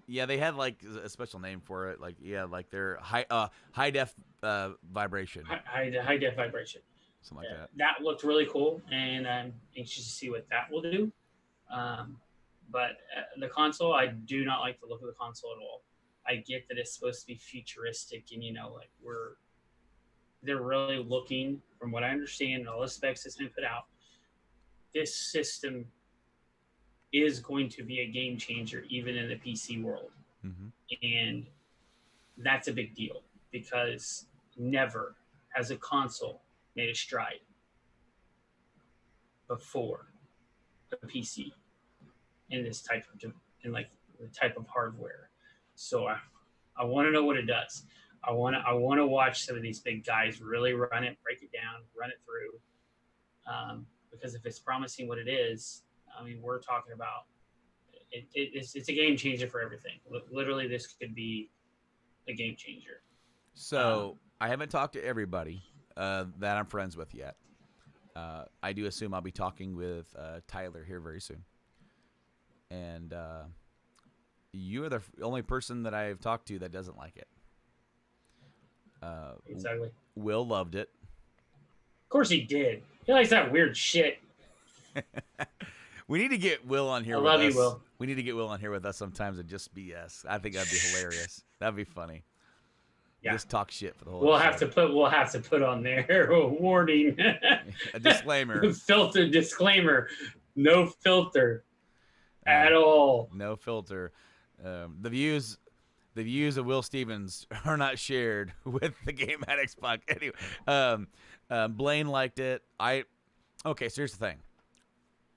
Yeah, they had like a special name for it. Like yeah, like their high def vibration,
High def vibration.
something like that.
That looked really cool, and I'm anxious to see what that will do. Um, but the console, I do not like the look of the console at all. I get that it's supposed to be futuristic, and like they're really looking, from what I understand, and all the specs that's been put out. This system is going to be a game changer, even in the PC world,
Mm-hmm.
and that's a big deal because never has a console made a stride before a PC in this type of in like the type of hardware. So I want to know what it does. I want to watch some of these big guys really run it, break it down, run it through. Because if it's promising what it is, I mean, we're talking about it's a game changer for everything. Literally, this could be a game changer. Um,
So I haven't talked to everybody that I'm friends with yet. I do assume I'll be talking with Tyler here very soon, and you are the only person that I've talked to that doesn't like it.
exactly.
Will loved it.
Of course he did. He likes that weird shit.
We need to get Will on here
I
with
love
us.
you, Will.
We need to get Will on here with us sometimes and just BS. I think that'd be hilarious. That'd be funny.
Yeah.
Just talk shit for the whole.
We'll
episode.
have to put on there a warning,
A disclaimer.
filter disclaimer, no filter at all.
No filter. The views of Will Stevens are not shared with the Game Addicts podcast. Anyway, Blaine liked it. Okay. So here's the thing.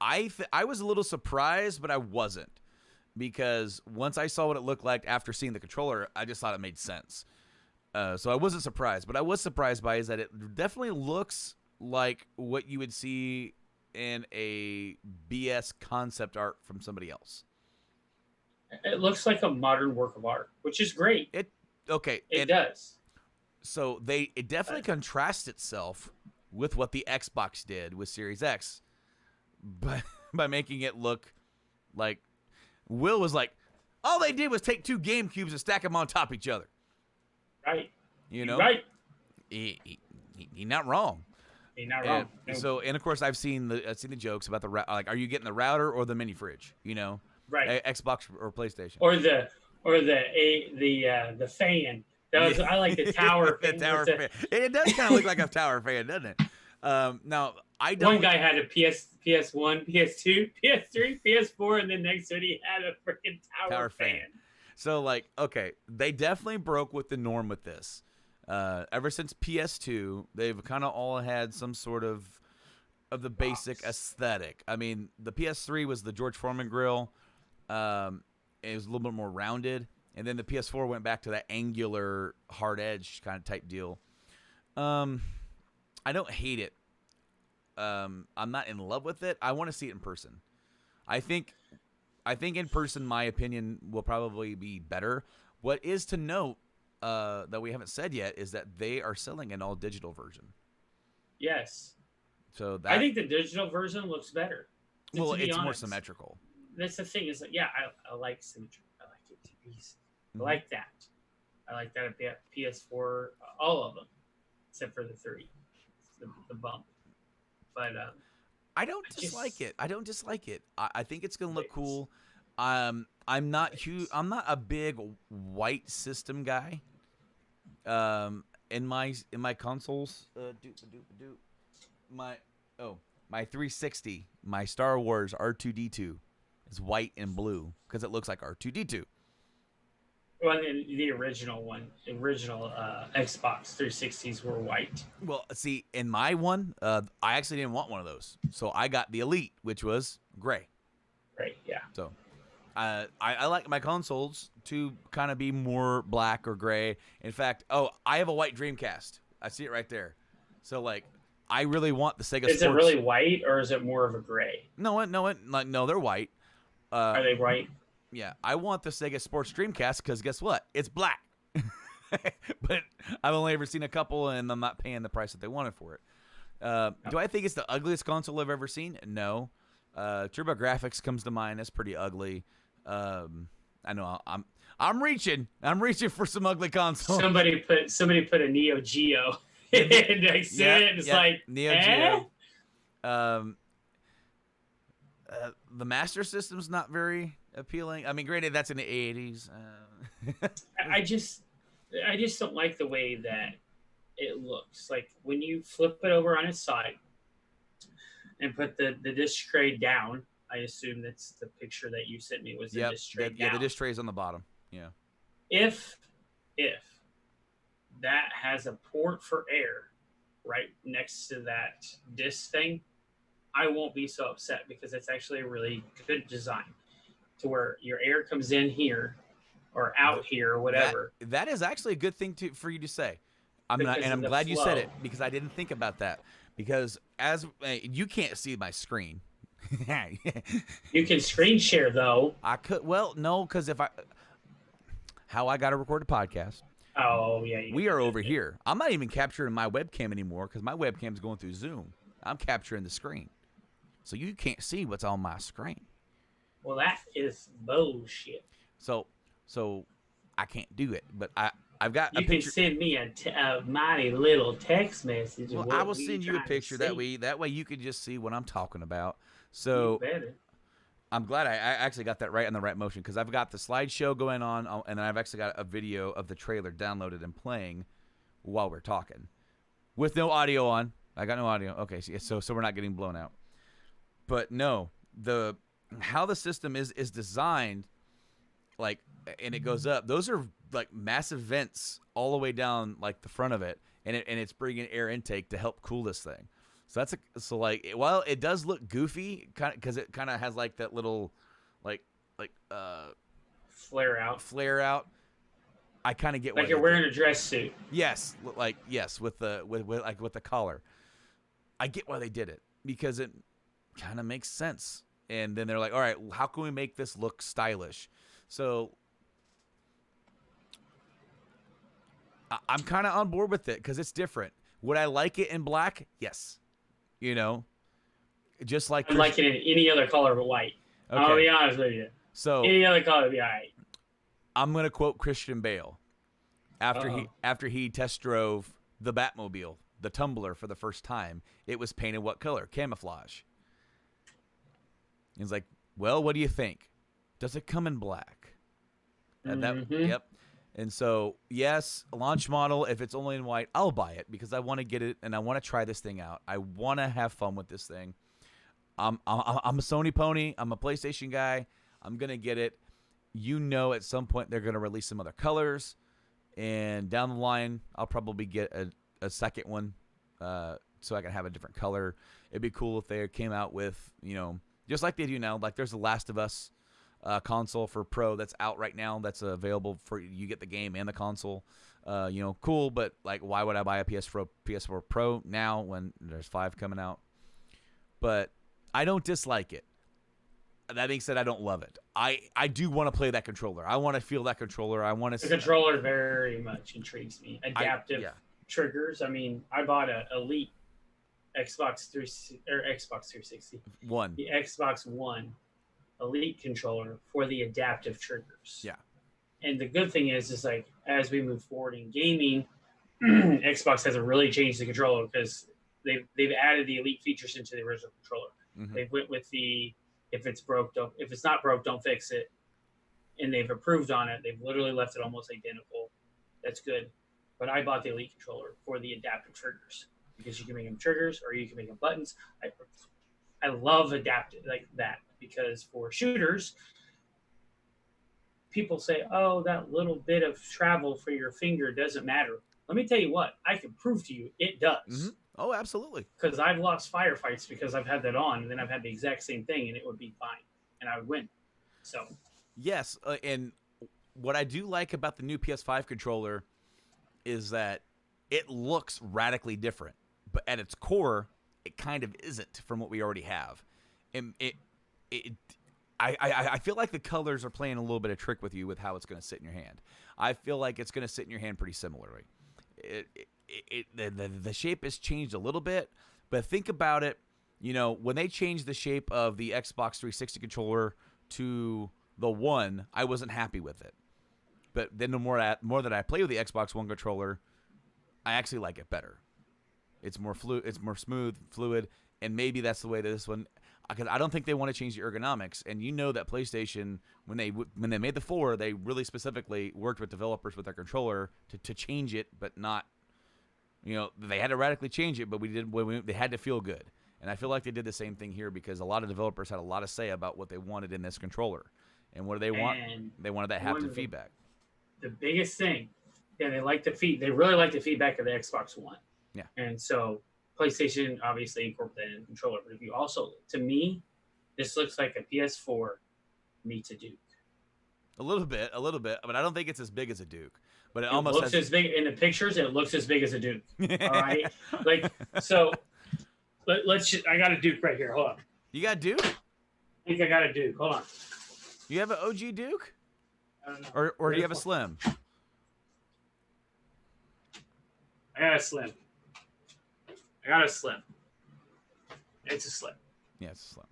I was a little surprised, but I wasn't, because once I saw what it looked like after seeing the controller, I just thought it made sense. So I wasn't surprised, but I was surprised by is that it definitely looks like what you would see in a BS concept art from somebody else.
It looks like a modern work of art, which is great.
It
Does.
So it definitely contrasts itself with what the Xbox did with Series X, by making it look like Will was like, all they did was take two GameCubes and stack them on top of each other.
Right.
You know,
Right.
He not wrong.
You're not wrong.
And,
No.
so, and of course, I've seen the jokes about like, are you getting the router or the mini fridge?
Right.
Xbox or PlayStation,
Or the fan. I like the tower
the
fan.
tower fan. It does kind of look like a tower fan, doesn't it? Now I don't.
One guy had a PS1, PS2, PS3, PS4, and then next to it he had a freaking tower fan.
So like, okay, they definitely broke with the norm with this. Ever since PS2, they've kind of all had some sort of the basic aesthetic. I mean, the PS3 was the George Foreman grill. It was a little bit more rounded, and then the PS4 went back to that angular, hard edge kind of type deal. I don't hate it. I'm not in love with it. I want to see it in person. I think in person, my opinion will probably be better. What is to note that we haven't said yet is that they are selling an all digital version.
Yes.
So that,
I think the digital version looks better.
Well, it's more symmetrical.
That's the thing. Is like, yeah, I like symmetry. I like it. I like that. I like that at PS4. All of them, except for the 3, the bump. But
I don't dislike it. I think it's gonna look cool. I'm not huge. I'm not a big white system guy. In my consoles, my 360, my Star Wars R2D2 is white and blue because it looks like R2D2.
Well, the original Xbox 360s were white.
Well, see, in my one, I actually didn't want one of those, so I got the Elite, which was gray.
Right? Yeah.
So I like my consoles to kind of be more black or gray. In fact, I have a white Dreamcast. I see it right there. So like, I really want the Sega
Is it
Sports.
really white or is it more of a gray?
No, they're white.
Are they white?
Yeah, I want the Sega Sports Dreamcast because guess what? It's black. But I've only ever seen a couple, and I'm not paying the price that they wanted for it. Do I think it's the ugliest console I've ever seen? No. TurboGrafx comes to mind. That's pretty ugly. I know I'm reaching for some ugly consoles.
Somebody put a Neo Geo next to it. It's like
Neo Geo. The Master System's not very appealing. I mean, granted, that's in the 80s.
I just don't like the way that it looks. Like when you flip it over on its side and put the disc tray down. I assume that's the picture that you sent me was the disc tray down.
Yeah, the disc tray is on the bottom. Yeah.
If that has a port for air right next to that disc thing, I won't be so upset because it's actually a really good design to where your air comes in here or out here or whatever.
That is actually a good thing for you to say. I'm glad you said it because I didn't think about that. Because as you can't see my screen.
You can screen share though.
I could. Well, no, because how I got to record a podcast.
Oh yeah.
We are over here. I'm not even capturing my webcam anymore because my webcam's going through Zoom. I'm capturing the screen, so you can't see what's on my screen.
Well, that is bullshit.
So I can't do it, but I've got.
You can send me a mighty little text message.
Well, I will send you a picture that way you can just see what I'm talking about. So I'm glad I actually got that right in the right motion because I've got the slideshow going on, and then I've actually got a video of the trailer downloaded and playing while we're talking, with no audio on. I got no audio. Okay, so we're not getting blown out. But no, how the system is designed, like, and it goes up. Those are like massive vents all the way down like the front of it, and it's bringing air intake to help cool this thing. So while it does look goofy, kind of because it kind of has like that little, like
flare out.
I kind of get
like you're wearing a dress suit.
Yes, with the collar. I get why they did it because it kind of makes sense. And then they're like, all right, how can we make this look stylish? So I'm kind of on board with it because it's different. Would I like it in black? Yes. Just like
I'd like it in any other color but white. Okay. I'll be honest with you.
So
any other color would be all right.
I'm gonna quote Christian Bale after he test drove the Batmobile, the Tumbler, for the first time. It was painted what color? Camouflage. He's like, well, what do you think? Does it come in black? And yep. And so, yes, launch model, if it's only in white, I'll buy it because I want to get it and I want to try this thing out. I want to have fun with this thing. I'm a Sony pony. I'm a PlayStation guy. I'm going to get it. At some point they're going to release some other colors. And down the line, I'll probably get a second one so I can have a different color. It'd be cool if they came out with, just like they do now. Like there's The Last of Us console for Pro that's out right now. That's available for you. Get the game and the console. Cool, but like, why would I buy a PS4 Pro now when there's 5 coming out? But I don't dislike it. That being said, I don't love it. I do want to play that controller. I want to feel that controller. I want to.
The controller very much intrigues me. Adaptive triggers. I mean, I bought a Elite Xbox 360
One.
The Xbox One Elite controller for the adaptive triggers.
Yeah.
And the good thing is like as we move forward in gaming, Xbox hasn't really changed the controller because they've added the Elite features into the original controller. Mm-hmm. They went with the if it's not broke, don't fix it. And they've improved on it. They've literally left it almost identical. That's good. But I bought the Elite controller for the adaptive triggers because you can make them triggers or you can make them buttons. I love adaptive like that because for shooters, people say, "Oh, that little bit of travel for your finger doesn't matter." Let me tell you what, I can prove to you it
Mm-hmm.
does.
Oh, absolutely.
Because I've lost firefights because I've had that on, and then I've had the exact same thing, and it would be fine, and I would win. So
Yes, and what I do like about the new PS5 controller is that it looks radically different, but at its core, it kind of isn't from what we already have. And it I feel like the colors are playing a little bit of trick with you with how it's going to sit in your hand. I feel like it's going to sit in your hand pretty similarly. The shape has changed a little bit, but think about it. You know, when they changed the shape of the Xbox 360 controller to the One, I wasn't happy with it. But then the more that I play with the Xbox One controller, I actually like it better. It's more it's more smooth, fluid, and maybe that's the way to this one. Because I don't think they want to change the ergonomics, and you know that PlayStation, when they made the 4, they really specifically worked with developers with their controller to change it, but not, you know, they had to radically change it, but they had to feel good. And I feel like they did the same thing here because a lot of developers had a lot to say about what they wanted in this controller. And what do they want?
and
They wanted that haptic feedback.
The biggest thing, yeah, they really like the feedback of the Xbox One.
Yeah.
And so PlayStation obviously incorporated in the controller, but if you also, to me, this looks like a PS4 meets a Duke.
A little bit, but I don't think it's as big as a Duke. But it
almost looks as big in the pictures. It looks as big as a Duke. All right, like so. Let's. I got a Duke right here. Hold on.
You got Duke?
I think I got a Duke. Hold on.
You have an OG Duke? Or do you have a Slim?
I got a Slim. It's a Slim.
Yeah, it's a Slim.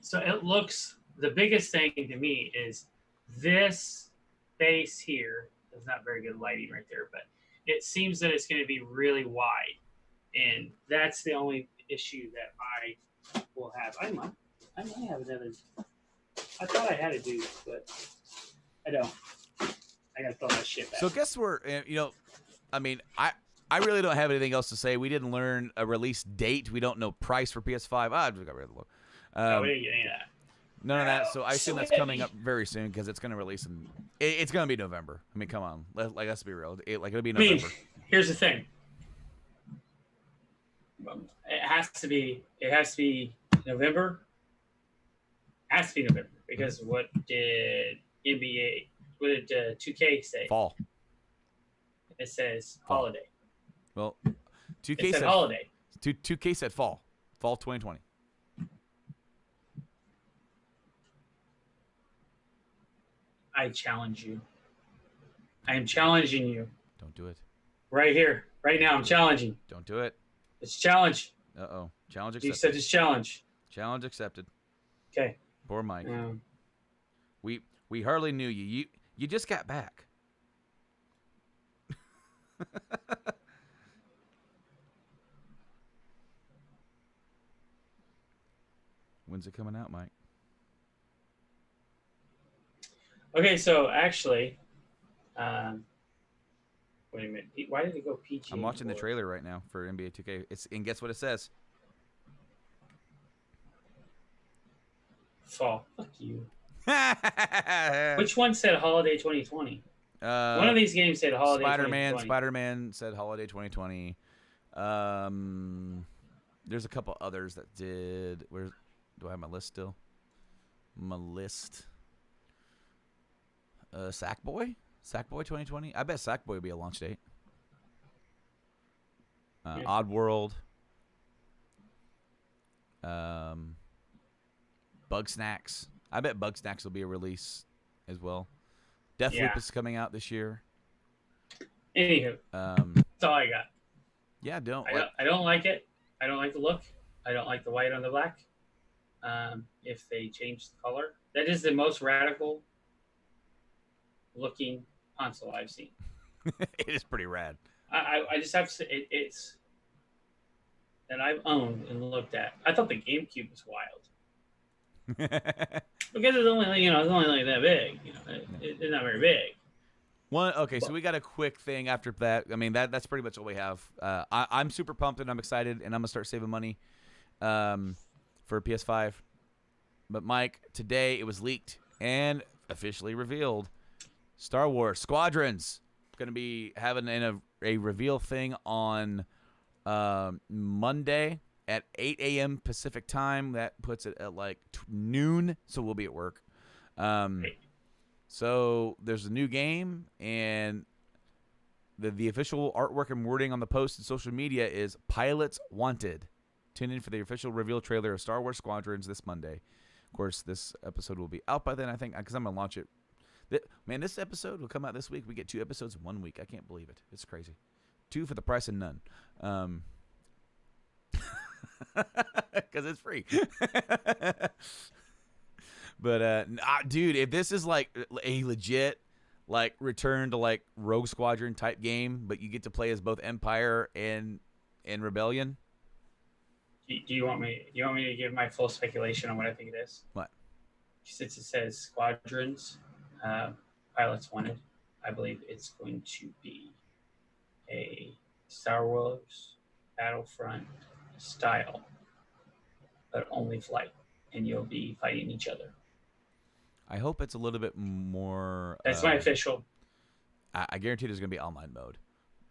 So it looks. The biggest thing to me is this base here. There's not very good lighting right there, but it seems that it's going to be really wide, and that's the only issue that I will have. I might have another. I thought I had a Duke, but I don't. I gotta throw that shit back.
So guess we're, you know, I mean, I really don't have anything else to say. We didn't learn a release date. We don't know price for PS5. I just got rid of the look.
No, we didn't get any of that.
None of that. So I assume that's coming up very soon because it's going to release in. It's going to be November. I mean, come on. Let's be real. It'll be November.
I mean, here's the thing. It has to be November. It has to be November because what did 2K say?
Fall.
It says
Fall.
holiday.
Well, 2K
said holiday.
2K said fall. Fall 2020.
I challenge you. I am challenging you.
Don't do it.
Right here. Right now, I'm challenging.
Don't do it.
It's a challenge.
Uh-oh. Challenge accepted.
You said it's challenge.
Challenge accepted.
Okay.
Poor Mike. We hardly knew you. You just got back. When's it coming out, Mike?
Okay, so actually, wait a minute. Why did it go PG?
I'm watching the trailer right now for NBA 2K. And guess what it says?
Fall. Fuck you. Which one said holiday 2020? One of these games said holiday 2020.
Spider-Man said holiday 2020. There's a couple others that did. Where do I have my list still? My list. Sackboy 2020. I bet Sackboy would be a launch date. Oddworld. Bugsnax. I bet Bugsnax will be a release as well. Deathloop is coming out this year.
Anywho, that's all I got.
Yeah,
I don't like it. I don't like the look. I don't like the white on the black. If they change the color, that is the most radical looking console I've seen.
It is pretty rad.
I just have to say it's that I've owned and looked at. I thought the GameCube was wild. Because it's only like that big. It's not very big.
So we got a quick thing after that. I mean that's pretty much all we have. I'm super pumped and I'm excited and I'm gonna start saving money for PS5. But Mike, today it was leaked and officially revealed Star Wars Squadrons. Going to be having a reveal thing on Monday at 8 a.m. Pacific time. That puts it at like noon, so we'll be at work. So there's a new game, and the official artwork and wording on the post and social media is Pilots Wanted. Tune in for the official reveal trailer of Star Wars Squadrons this Monday. Of course, this episode will be out by then, I think, because I'm going to launch it. Man, this episode will come out this week. We get 2 episodes in 1 week. I can't believe it. It's crazy. 2 for the price of none. Because it's free. But, dude, if this is like a legit like return to like Rogue Squadron type game, but you get to play as both Empire and Rebellion.
Do you want me to give my full speculation on what I think it is?
What?
Since it says Squadrons, Pilots Wanted, I believe it's going to be a Star Wars Battlefront style, but only flight, and you'll be fighting each other. I
hope it's a little bit more.
That's my official.
I guarantee there's going to be online mode.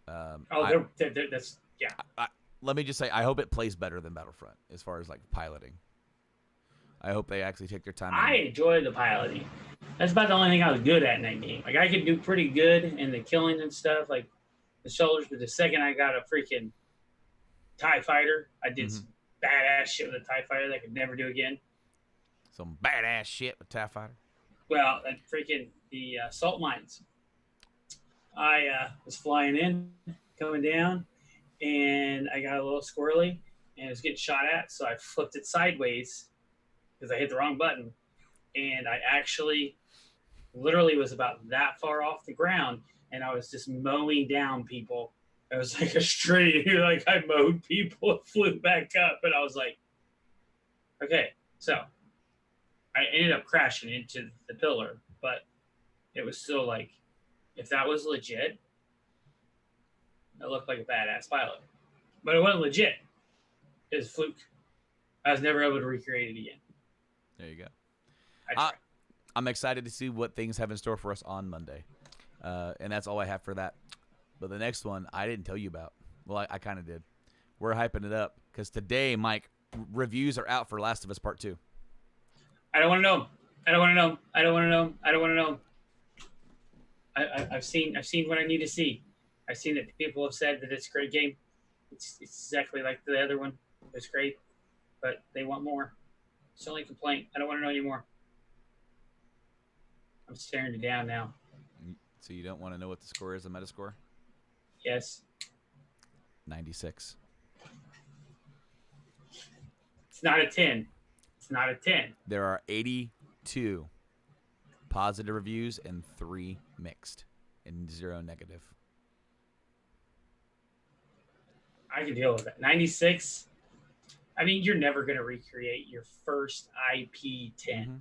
That's yeah.
Let me just say, I hope it plays better than Battlefront as far as like piloting. I hope they actually take their time.
I enjoy the piloting. That's about the only thing I was good at in that game. Like I could do pretty good in the killing and stuff, like the shoulders. But the second I got a freaking TIE fighter, I did some badass shit with a TIE fighter that I could never do again.
Some badass shit with TIE fighter.
Well, and freaking the salt mines. I was flying in, coming down, and I got a little squirrely, and it was getting shot at, so I flipped it sideways because I hit the wrong button, and I actually literally was about that far off the ground, and I was just mowing down people. It was like a straight, like I mowed people and flew back up, and I was like, okay, so I ended up crashing into the pillar, but it was still like, if that was legit, it looked like a badass pilot. But it wasn't legit. It was a fluke. I was never able to recreate it again.
There you go. I'm excited to see what things have in store for us on Monday. And that's all I have for that. But the next one, I didn't tell you about. Well, I kind of did. We're hyping it up because today, Mike, reviews are out for Last of Us Part 2.
I don't want to know. I don't want to know. I don't want to know. I don't want to know. I've seen what I need to see. I've seen that people have said that it's a great game. It's exactly like the other one. It's great, but they want more. It's the only complaint. I don't want to know anymore. I'm staring it down now.
So you don't want to know what the score is, the Metascore?
Yes.
96.
It's not a 10. It's not a 10.
There are 82 positive reviews and 3 mixed and 0 negative.
I can deal with that. 96. I mean, you're never going to recreate your first IP 10.
Mm-hmm.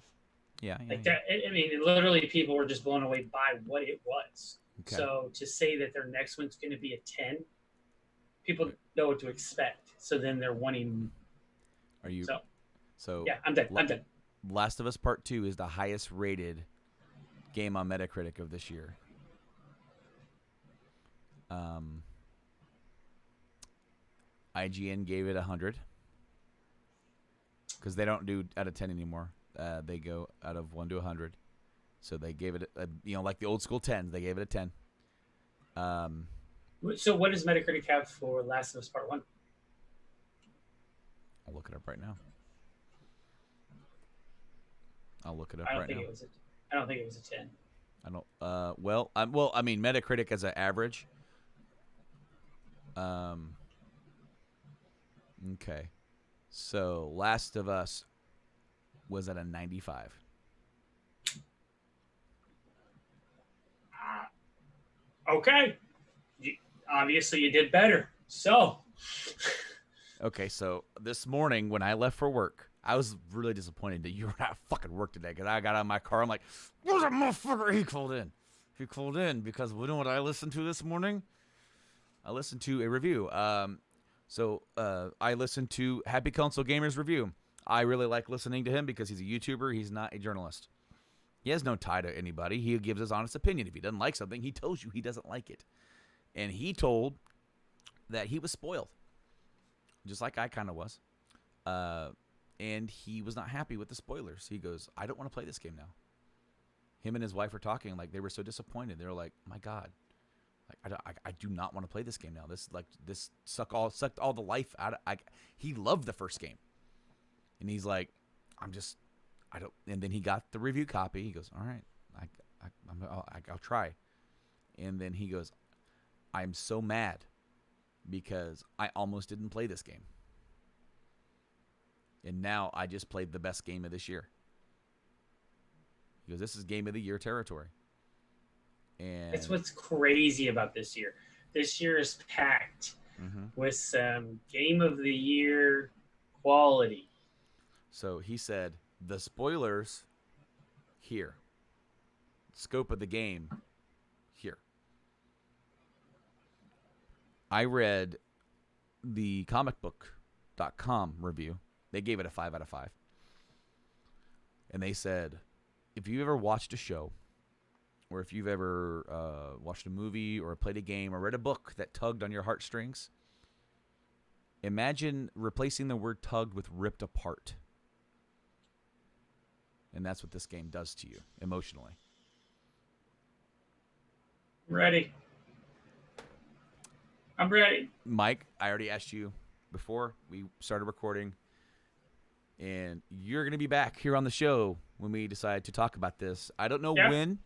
Yeah.
That. I mean, literally, people were just blown away by what it was. Okay. So to say that their next one's going to be a 10, people know what to expect. So then they're wanting.
Are you? So
yeah, I'm done. I'm done.
Last of Us Part 2 is the highest rated game on Metacritic of this year. IGN gave it 100 because they don't do out of 10 anymore. They go out of 1 to 100. So they gave it, like the old school 10s. They gave it a 10.
So what does Metacritic have for Last of Us Part 1?
I'll look it up right now. I don't think
it was a 10.
I don't. I mean, Metacritic as an average. Okay. So Last of Us was at a 95.
Okay. Obviously, you did better. So.
Okay, so this morning when I left for work, I was really disappointed that you were at fucking work today because I got out of my car. I'm like, where's that motherfucker? He called in. He called in because you know what I listened to this morning? I listened to a review. So I listened to Happy Console Gamer's review. I really like listening to him because he's a YouTuber. He's not a journalist. He has no tie to anybody. He gives his honest opinion. If he doesn't like something, he tells you he doesn't like it. And he told that he was spoiled, just like I kind of was. And he was not happy with the spoilers. He goes, I don't want to play this game now. Him and his wife were talking, like they were so disappointed. They were like, my God, like I do not want to play this game now. This sucked all the life out of. He loved the first game, and he's like, I don't. And then he got the review copy. He goes, all right, I'll try. And then he goes, I'm so mad because I almost didn't play this game. And now I just played the best game of this year. He goes, this is game of the year territory. And
that's what's crazy about this year. This year is packed with some game of the year quality.
So he said, the spoilers here. Scope of the game here. I read the comicbook.com review. They gave it a 5 out of 5. And they said, if you've ever watched a show, or if you've ever watched a movie or played a game or read a book that tugged on your heartstrings, imagine replacing the word tugged with ripped apart. And that's what this game does to you emotionally.
Ready. I'm ready.
Mike, I already asked you before we started recording, and you're going to be back here on the show when we decide to talk about this. I don't know when.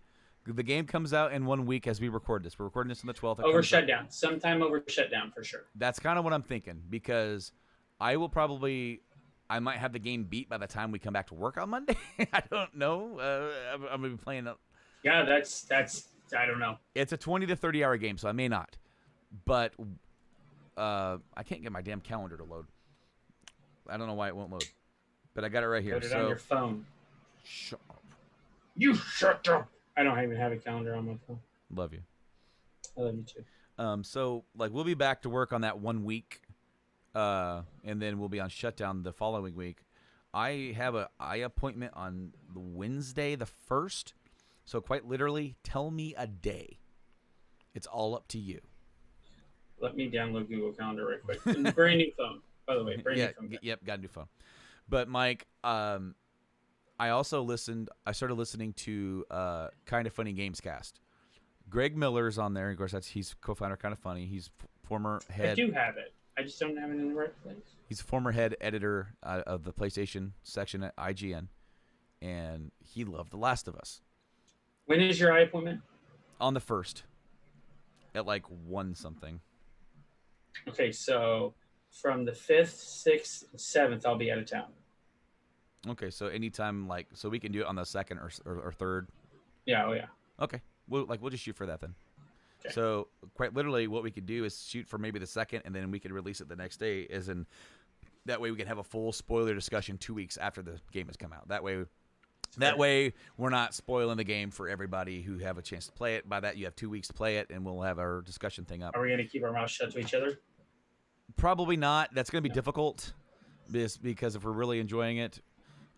The game comes out in 1 week as we record this. We're recording this on the 12th.
Over shutdown. Sometime over shutdown for sure.
That's kind of what I'm thinking, because I might have the game beat by the time we come back to work on Monday. I don't know. I'm going to be playing it.
Yeah, that's I don't know.
It's a 20 to 30 hour game, so I may not. But I can't get my damn calendar to load. I don't know why it won't load. But I got it right here.
Put it on your phone.
Shut up.
You shut up. I don't even have a calendar on my phone.
Love you.
I love you too.
So like we'll be back to work on that 1 week, and then we'll be on shutdown the following week. I have a eye appointment on the Wednesday the 1st. So quite literally, tell me a day. It's all up to you.
Let me download Google Calendar right quick. Brand new phone, by the way. Brand new phone.
Yep, got a new phone. But Mike, I started listening to Kind of Funny Gamescast. Greg Miller's on there. Of course, he's co-founder of Kind of Funny. He's former head.
I do have it. I just don't have it in the right place.
He's a former head editor of the PlayStation section at IGN, and he loved The Last of Us.
When is your eye appointment?
On the 1st, at like 1 something.
Okay, so from the 5th, 6th, 7th, I'll be out of town.
Okay, so anytime, so we can do it on the 2nd or 3rd.
Yeah, oh yeah.
Okay, we'll just shoot for that then.
Okay.
So quite literally, what we could do is shoot for maybe the 2nd, and then we could release it the next day. That way we can have a full spoiler discussion 2 weeks after the game has come out. That way we're not spoiling the game for everybody who have a chance to play it. By that, you have 2 weeks to play it, and we'll have our discussion thing up.
Are we going to keep our mouths shut to each other?
Probably not. That's going to be difficult, because if we're really enjoying it,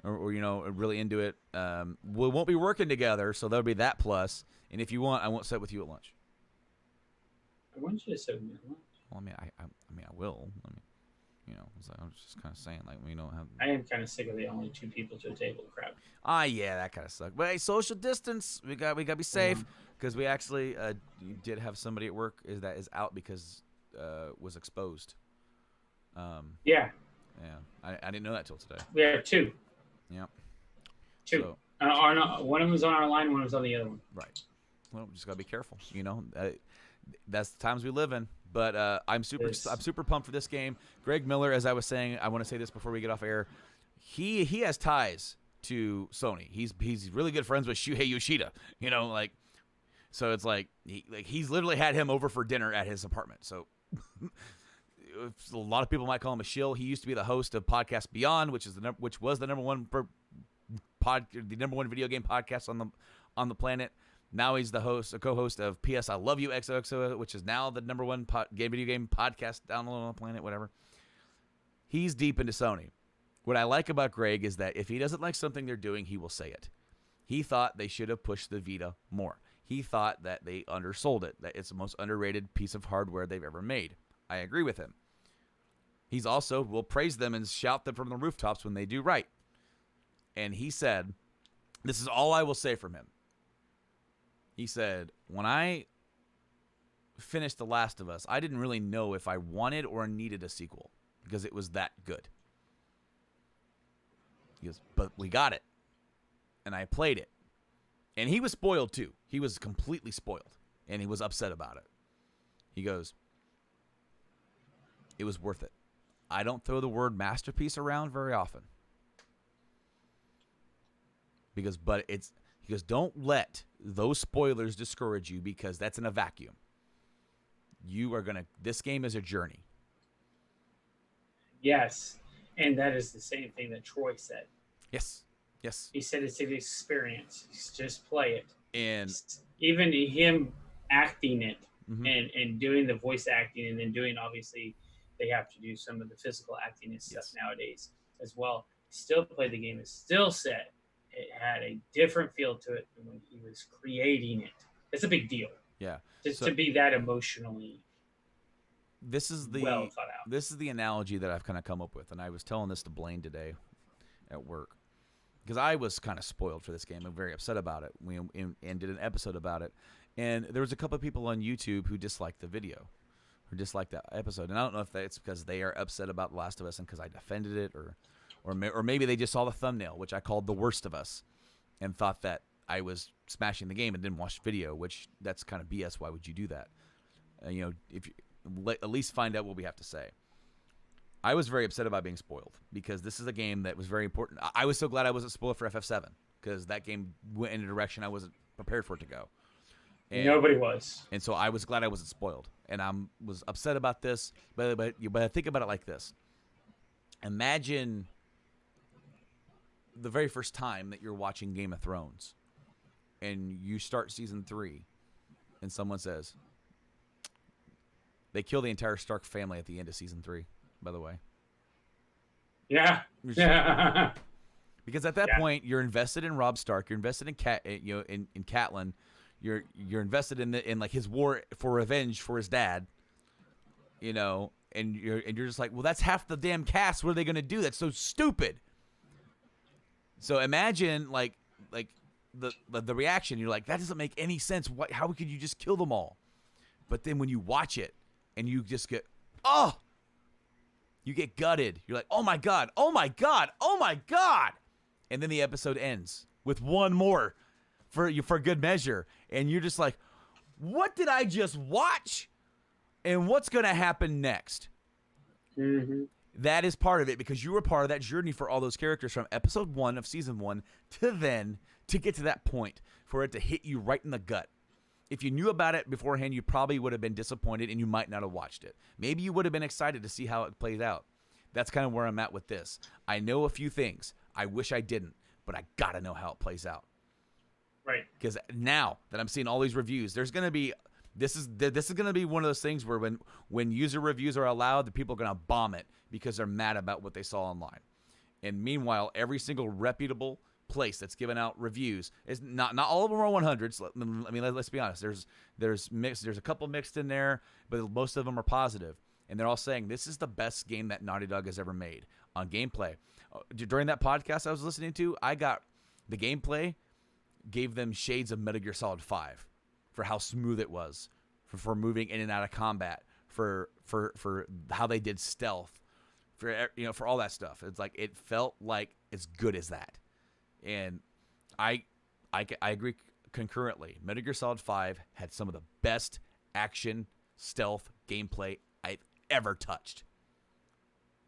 or really into it, we won't be working together, so there'll be that plus. And if you want, I won't sit with you at lunch.
I want you to sit with me at lunch.
Well, I will. I was just kind of saying, we don't have.
I am kind of sick of the only 2 people to a table crowd.
Yeah, that kind of sucks. But hey, social distance. We got to be safe, because we actually did have somebody at work that is out because was exposed.
Yeah.
Yeah, I didn't know that till today.
We have 2.
Yep.
2.
So,
one of them's on our line, one of them's on the other one.
Right. Well, we just gotta be careful. That's the times we live in. But I'm super pumped for this game. Greg Miller, as I was saying, I want to say this before we get off air. He has ties to Sony. He's really good friends with Shuhei Yoshida. So it's he's literally had him over for dinner at his apartment. So a lot of people might call him a shill. He used to be the host of Podcast Beyond, which was the number one video game podcast on the planet. Now he's the co-host of PS I Love You XOXO, which is now the number one video game podcast down on the planet, whatever. He's deep into Sony. What I like about Greg is that if he doesn't like something they're doing, he will say it. He thought they should have pushed the Vita more. He thought that they undersold it, that it's the most underrated piece of hardware they've ever made. I agree with him. He's also will praise them and shout them from the rooftops when they do right. And he said, this is all I will say from him. He said, when I finished The Last of Us, I didn't really know if I wanted or needed a sequel because it was that good. He goes, but we got it. And I played it. And he was spoiled too. He was completely spoiled. And he was upset about it. He goes, it was worth it. I don't throw the word masterpiece around very often. He goes, don't let those spoilers discourage you because that's in a vacuum. This game is a journey.
Yes. And that is the same thing that Troy said.
Yes.
He said it's an experience. Just play it.
And
even him acting it and doing the voice acting and then doing, obviously, they have to do some of the physical acting and stuff nowadays as well. Still played the game. It still said it had a different feel to it than when he was creating it. It's a big deal.
Yeah.
Just to be that emotionally well thought out.
This is the analogy that I've kind of come up with. And I was telling this to Blaine today at work. Because I was kind of spoiled for this game. I'm very upset about it. And did an episode about it. And there was a couple of people on YouTube who disliked the video, who disliked that episode. And I don't know if that's because they are upset about The Last of Us and because I defended it, or maybe they just saw the thumbnail, which I called The Worst of Us, and thought that I was smashing the game and didn't watch the video, which that's kind of BS. Why would you do that? If you at least find out what we have to say. I was very upset about being spoiled because this is a game that was very important. I was so glad I wasn't spoiled for FF7 because that game went in a direction I wasn't prepared for it to go.
And nobody was.
And so I was glad I wasn't spoiled. And I was upset about this. But I think about it like this. Imagine the very first time that you're watching Game of Thrones and you start season 3 and someone says, they kill the entire Stark family at the end of season 3. By the way.
Yeah.
Because at that point you're invested in Robb Stark, you're invested in in Catelyn, you're invested in like his war for revenge for his dad, and you're just like, well, that's half the damn cast. What are they going to do? That's so stupid. So imagine like the reaction. You're like, that doesn't make any sense. How could you just kill them all? But then when you watch it and you just get, you get gutted. You're like, oh my God, oh my God, oh my God. And then the episode ends with one more for good measure. And you're just like, what did I just watch? And what's going to happen next?
Mm-hmm.
That is part of it because you were part of that journey for all those characters from episode 1 of season 1 to get to that point for it to hit you right in the gut. If you knew about it beforehand, you probably would have been disappointed and you might not have watched it. Maybe you would have been excited to see how it plays out. That's kind of where I'm at with this. I know a few things. I wish I didn't, but I got to know how it plays out.
Right.
Because now that I'm seeing all these reviews, there's going to be this is going to be one of those things where when user reviews are allowed, the people are going to bomb it because they're mad about what they saw online. And meanwhile, every single reputable place that's given out reviews is not all of them are 100s. I mean, let's be honest. There's a couple mixed in there, but most of them are positive, and they're all saying this is the best game that Naughty Dog has ever made on gameplay. During that podcast I was listening to, I got the gameplay gave them shades of Metal Gear Solid 5 for how smooth it was, for moving in and out of combat, for how they did stealth, for all that stuff. It's like it felt like as good as that. And I agree concurrently. Metal Gear Solid 5 had some of the best action stealth gameplay I've ever touched.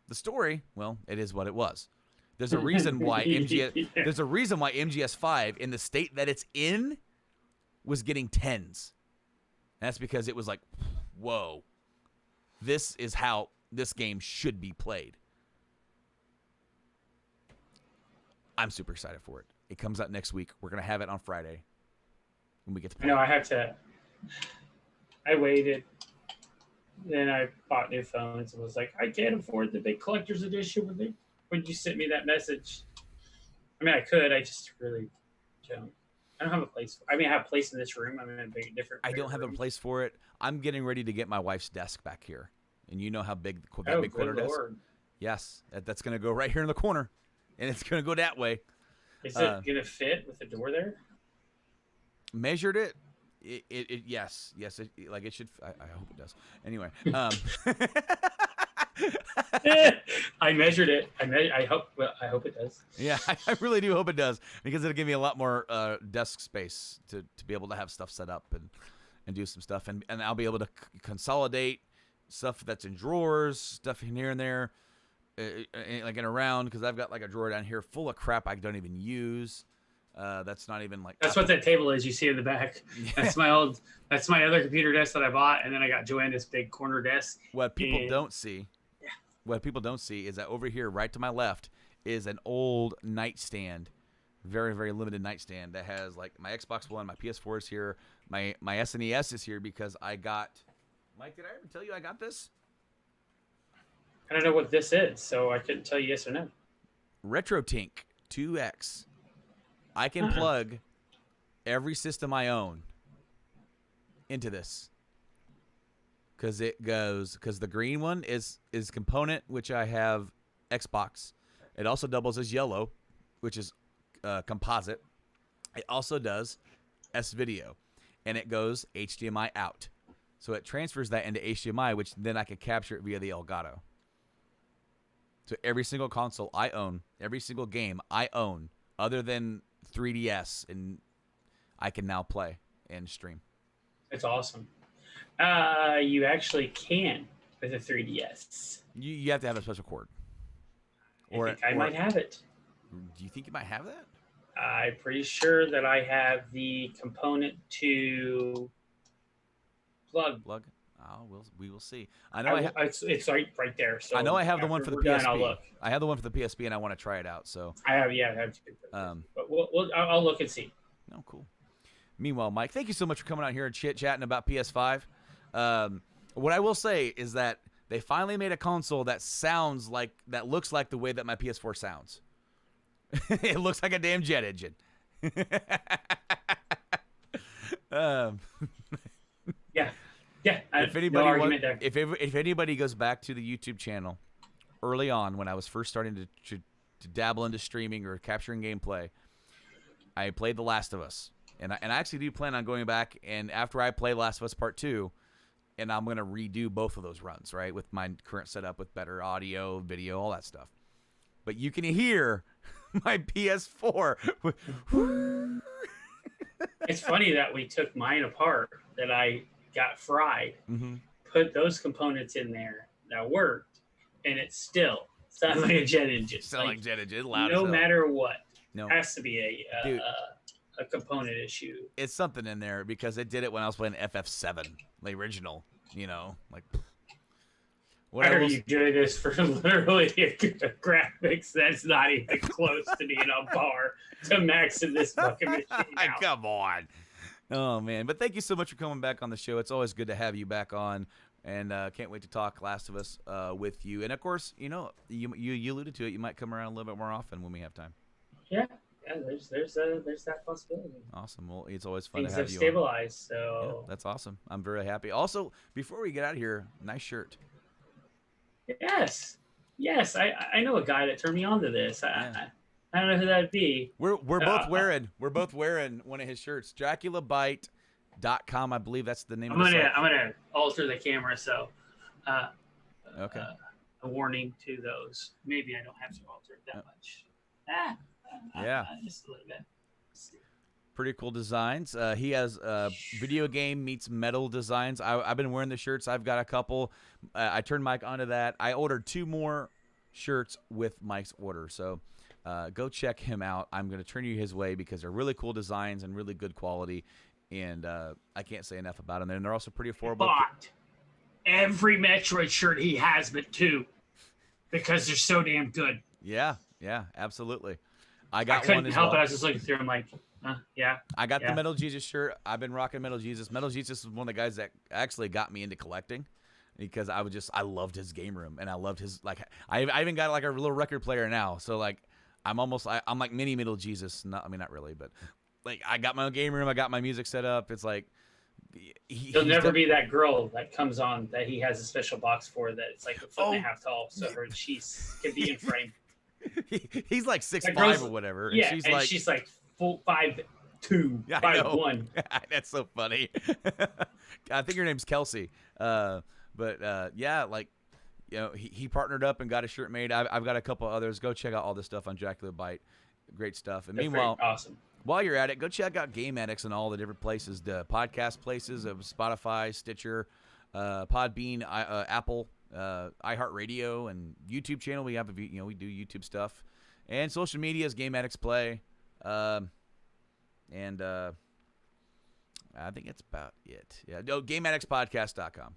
The story, well, it is what it was. There's a reason why MGS 5 in the state that it's in was getting 10s. That's because it was like, whoa, this is how this game should be played. I'm super excited for it. It comes out next week. We're going to have it on Friday when we get to play.
I waited. Then I bought new phones and was like, I can't afford the big collector's edition when you sent me that message. I mean, I could. I just really don't. I don't have a place. I mean, I have a place in this room. I'm in a different.
I don't have
room.
a place for it. I'm getting ready to get my wife's desk back here, and you know how big that
Oh,
big corner
good
desk.
Lord.
Yes, that's going to go right here in the corner, and it's going to go that way.
Is it gonna fit with the door there?
Measured it. Yes, like it should. I hope it does. Anyway,
I measured it. I hope. Well, I hope it does.
yeah, I really do hope it does, because it'll give me a lot more desk space to be able to have stuff set up and do some stuff, and I'll be able to consolidate stuff that's in drawers, stuff in here and there, like in around, because I've got like a drawer down here full of crap I don't even use. That's not even like.
That's what that table is you see in the back.
Yeah.
That's my old. That's my other computer desk that I bought, and then I got Joanna's big corner desk.
What people don't see. What people don't see is that over here, right to my left, is an old nightstand, very, very limited nightstand that has like my Xbox One, my PS4 is here, my SNES is here because I got. Mike, did I ever tell you I got this?
I don't know what this is, so I couldn't tell you yes or no.
RetroTink 2X. I can plug every system I own into this. Because the green one is component, which I have Xbox. It also doubles as yellow, which is composite. It also does S-Video, and it goes HDMI out. So it transfers that into HDMI, which then I can capture it via the Elgato. So every single console I own, every single game I own, other than 3DS, and I can now play and stream.
It's awesome. You actually can with a 3DS.
You have to have a special cord.
I might have it.
Do you think you might have that?
I'm pretty sure that I have the component to plug.
Oh, we will see. I know
it's right there. So
I know I have the one for the PSP.
Done, I'll look.
I have the one for the PSP, and I want to try it out. So
I have two. But I'll look and see.
Oh, cool. Meanwhile, Mike, thank you so much for coming out here and chatting about PS5. What I will say is that they finally made a console that looks like the way that my PS4 sounds. It looks like a damn jet engine.
Yeah.
If anybody goes back to the YouTube channel early on when I was first starting to dabble into streaming or capturing gameplay, I played The Last of Us, and I actually do plan on going back, and after I play Last of Us Part 2, and I'm gonna redo both of those runs, right, with my current setup with better audio, video, all that stuff. But you can hear my PS4.
It's funny that we took mine apart, that I got fried, put those components in there that worked, and it still sounds like a jet engine.
Sound like jet engine, loud
no
as hell.
matter what.
No.
Has to be a component issue.
It's something in there because it did it when I was playing FF7, the original, like.
Why are you doing this for literally a graphics that's not even close to being on par to max in this fucking machine out?
Come on. Oh, man. But thank you so much for coming back on the show. It's always good to have you back on, and can't wait to talk Last of Us with you. And, of course, you alluded to it. You might come around a little bit more often when we have time.
Yeah, there's that possibility.
Awesome. Well, it's always fun
Things
to have
have
you
stabilized, so...
Yeah, that's awesome. I'm very happy. Also, before we get out of here, nice shirt.
Yes. I know a guy that turned me on to this. I don't know who that'd be.
We're both wearing one of his shirts. DraculaBite.com, I believe that's the name of the site.
I'm gonna alter the camera, so
okay.
A warning to those. Maybe I don't have to alter it that much. Just a little bit.
Pretty cool designs. He has video game meets metal designs. I've been wearing the shirts. I've got a couple. I turned Mike onto that. I ordered 2 more shirts with Mike's order. So go check him out. I'm going to turn you his way because they're really cool designs and really good quality. And I can't say enough about them. And they're also pretty affordable.
Bought every Metroid shirt he has but 2 because they're so damn good.
Yeah, absolutely. I
couldn't help it. I was just looking through. I'm like,
I got the Metal Jesus shirt. I've been rocking Metal Jesus. Metal Jesus is one of the guys that actually got me into collecting because I loved his game room and I loved his I even got like a little record player now. So like I'm like mini Metal Jesus. Not really, but like I got my own game room. I got my music set up. It's like
He'll never be that girl that comes on that he has a special box for that it's like a foot and a half tall, so her cheeks can be in frame.
He's like 6'5" or whatever.
Yeah,
and
she's like full 5'2", 5'1".
That's so funny. I think her name's Kelsey. Yeah, like, you know, he partnered up and got a shirt made. I've got a couple others. Go check out all this stuff on Dracula Bite. Great stuff. And meanwhile,
awesome.
While you're at it, go check out Game Addicts and all the different places, the podcast places of Spotify, Stitcher, Podbean, Apple, iHeartRadio, and YouTube channel. We have, we do YouTube stuff, and social media is Game Addicts Play, and I think that's about it. Yeah, no, GameAddictsPodcast.com.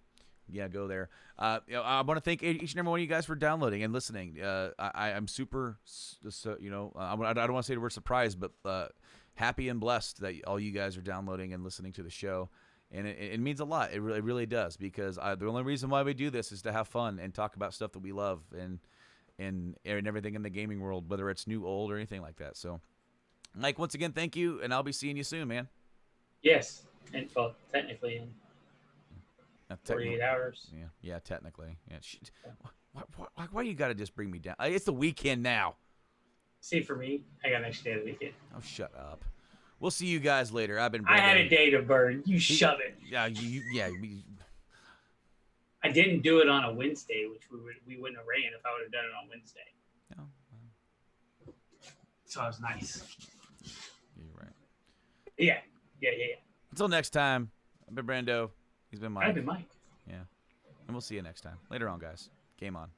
Yeah, go there. I want to thank each and every one of you guys for downloading and listening. I'm super, I don't want to say the word surprised, but happy and blessed that all you guys are downloading and listening to the show. And it means a lot. It really does, because the only reason why we do this is to have fun and talk about stuff that we love and everything in the gaming world, whether it's new, old, or anything like that. So, Mike, once again, thank you, and I'll be seeing you soon, man.
Yes, and well, technically in 48 hours.
Yeah, technically. Yeah. Why you got to just bring me down? It's the weekend now.
See, for me, I got an extra day of the weekend.
Oh, shut up. We'll see you guys later. I've been.
I had a day to burn. You shove it.
Yeah,
I didn't do it on a Wednesday, which we wouldn't have ran if I would have done it on Wednesday.
No.
So it was nice.
You're right.
Yeah.
Until next time, I've been Brando. He's been Mike.
I've been Mike.
Yeah. And we'll see you next time. Later on, guys. Game on.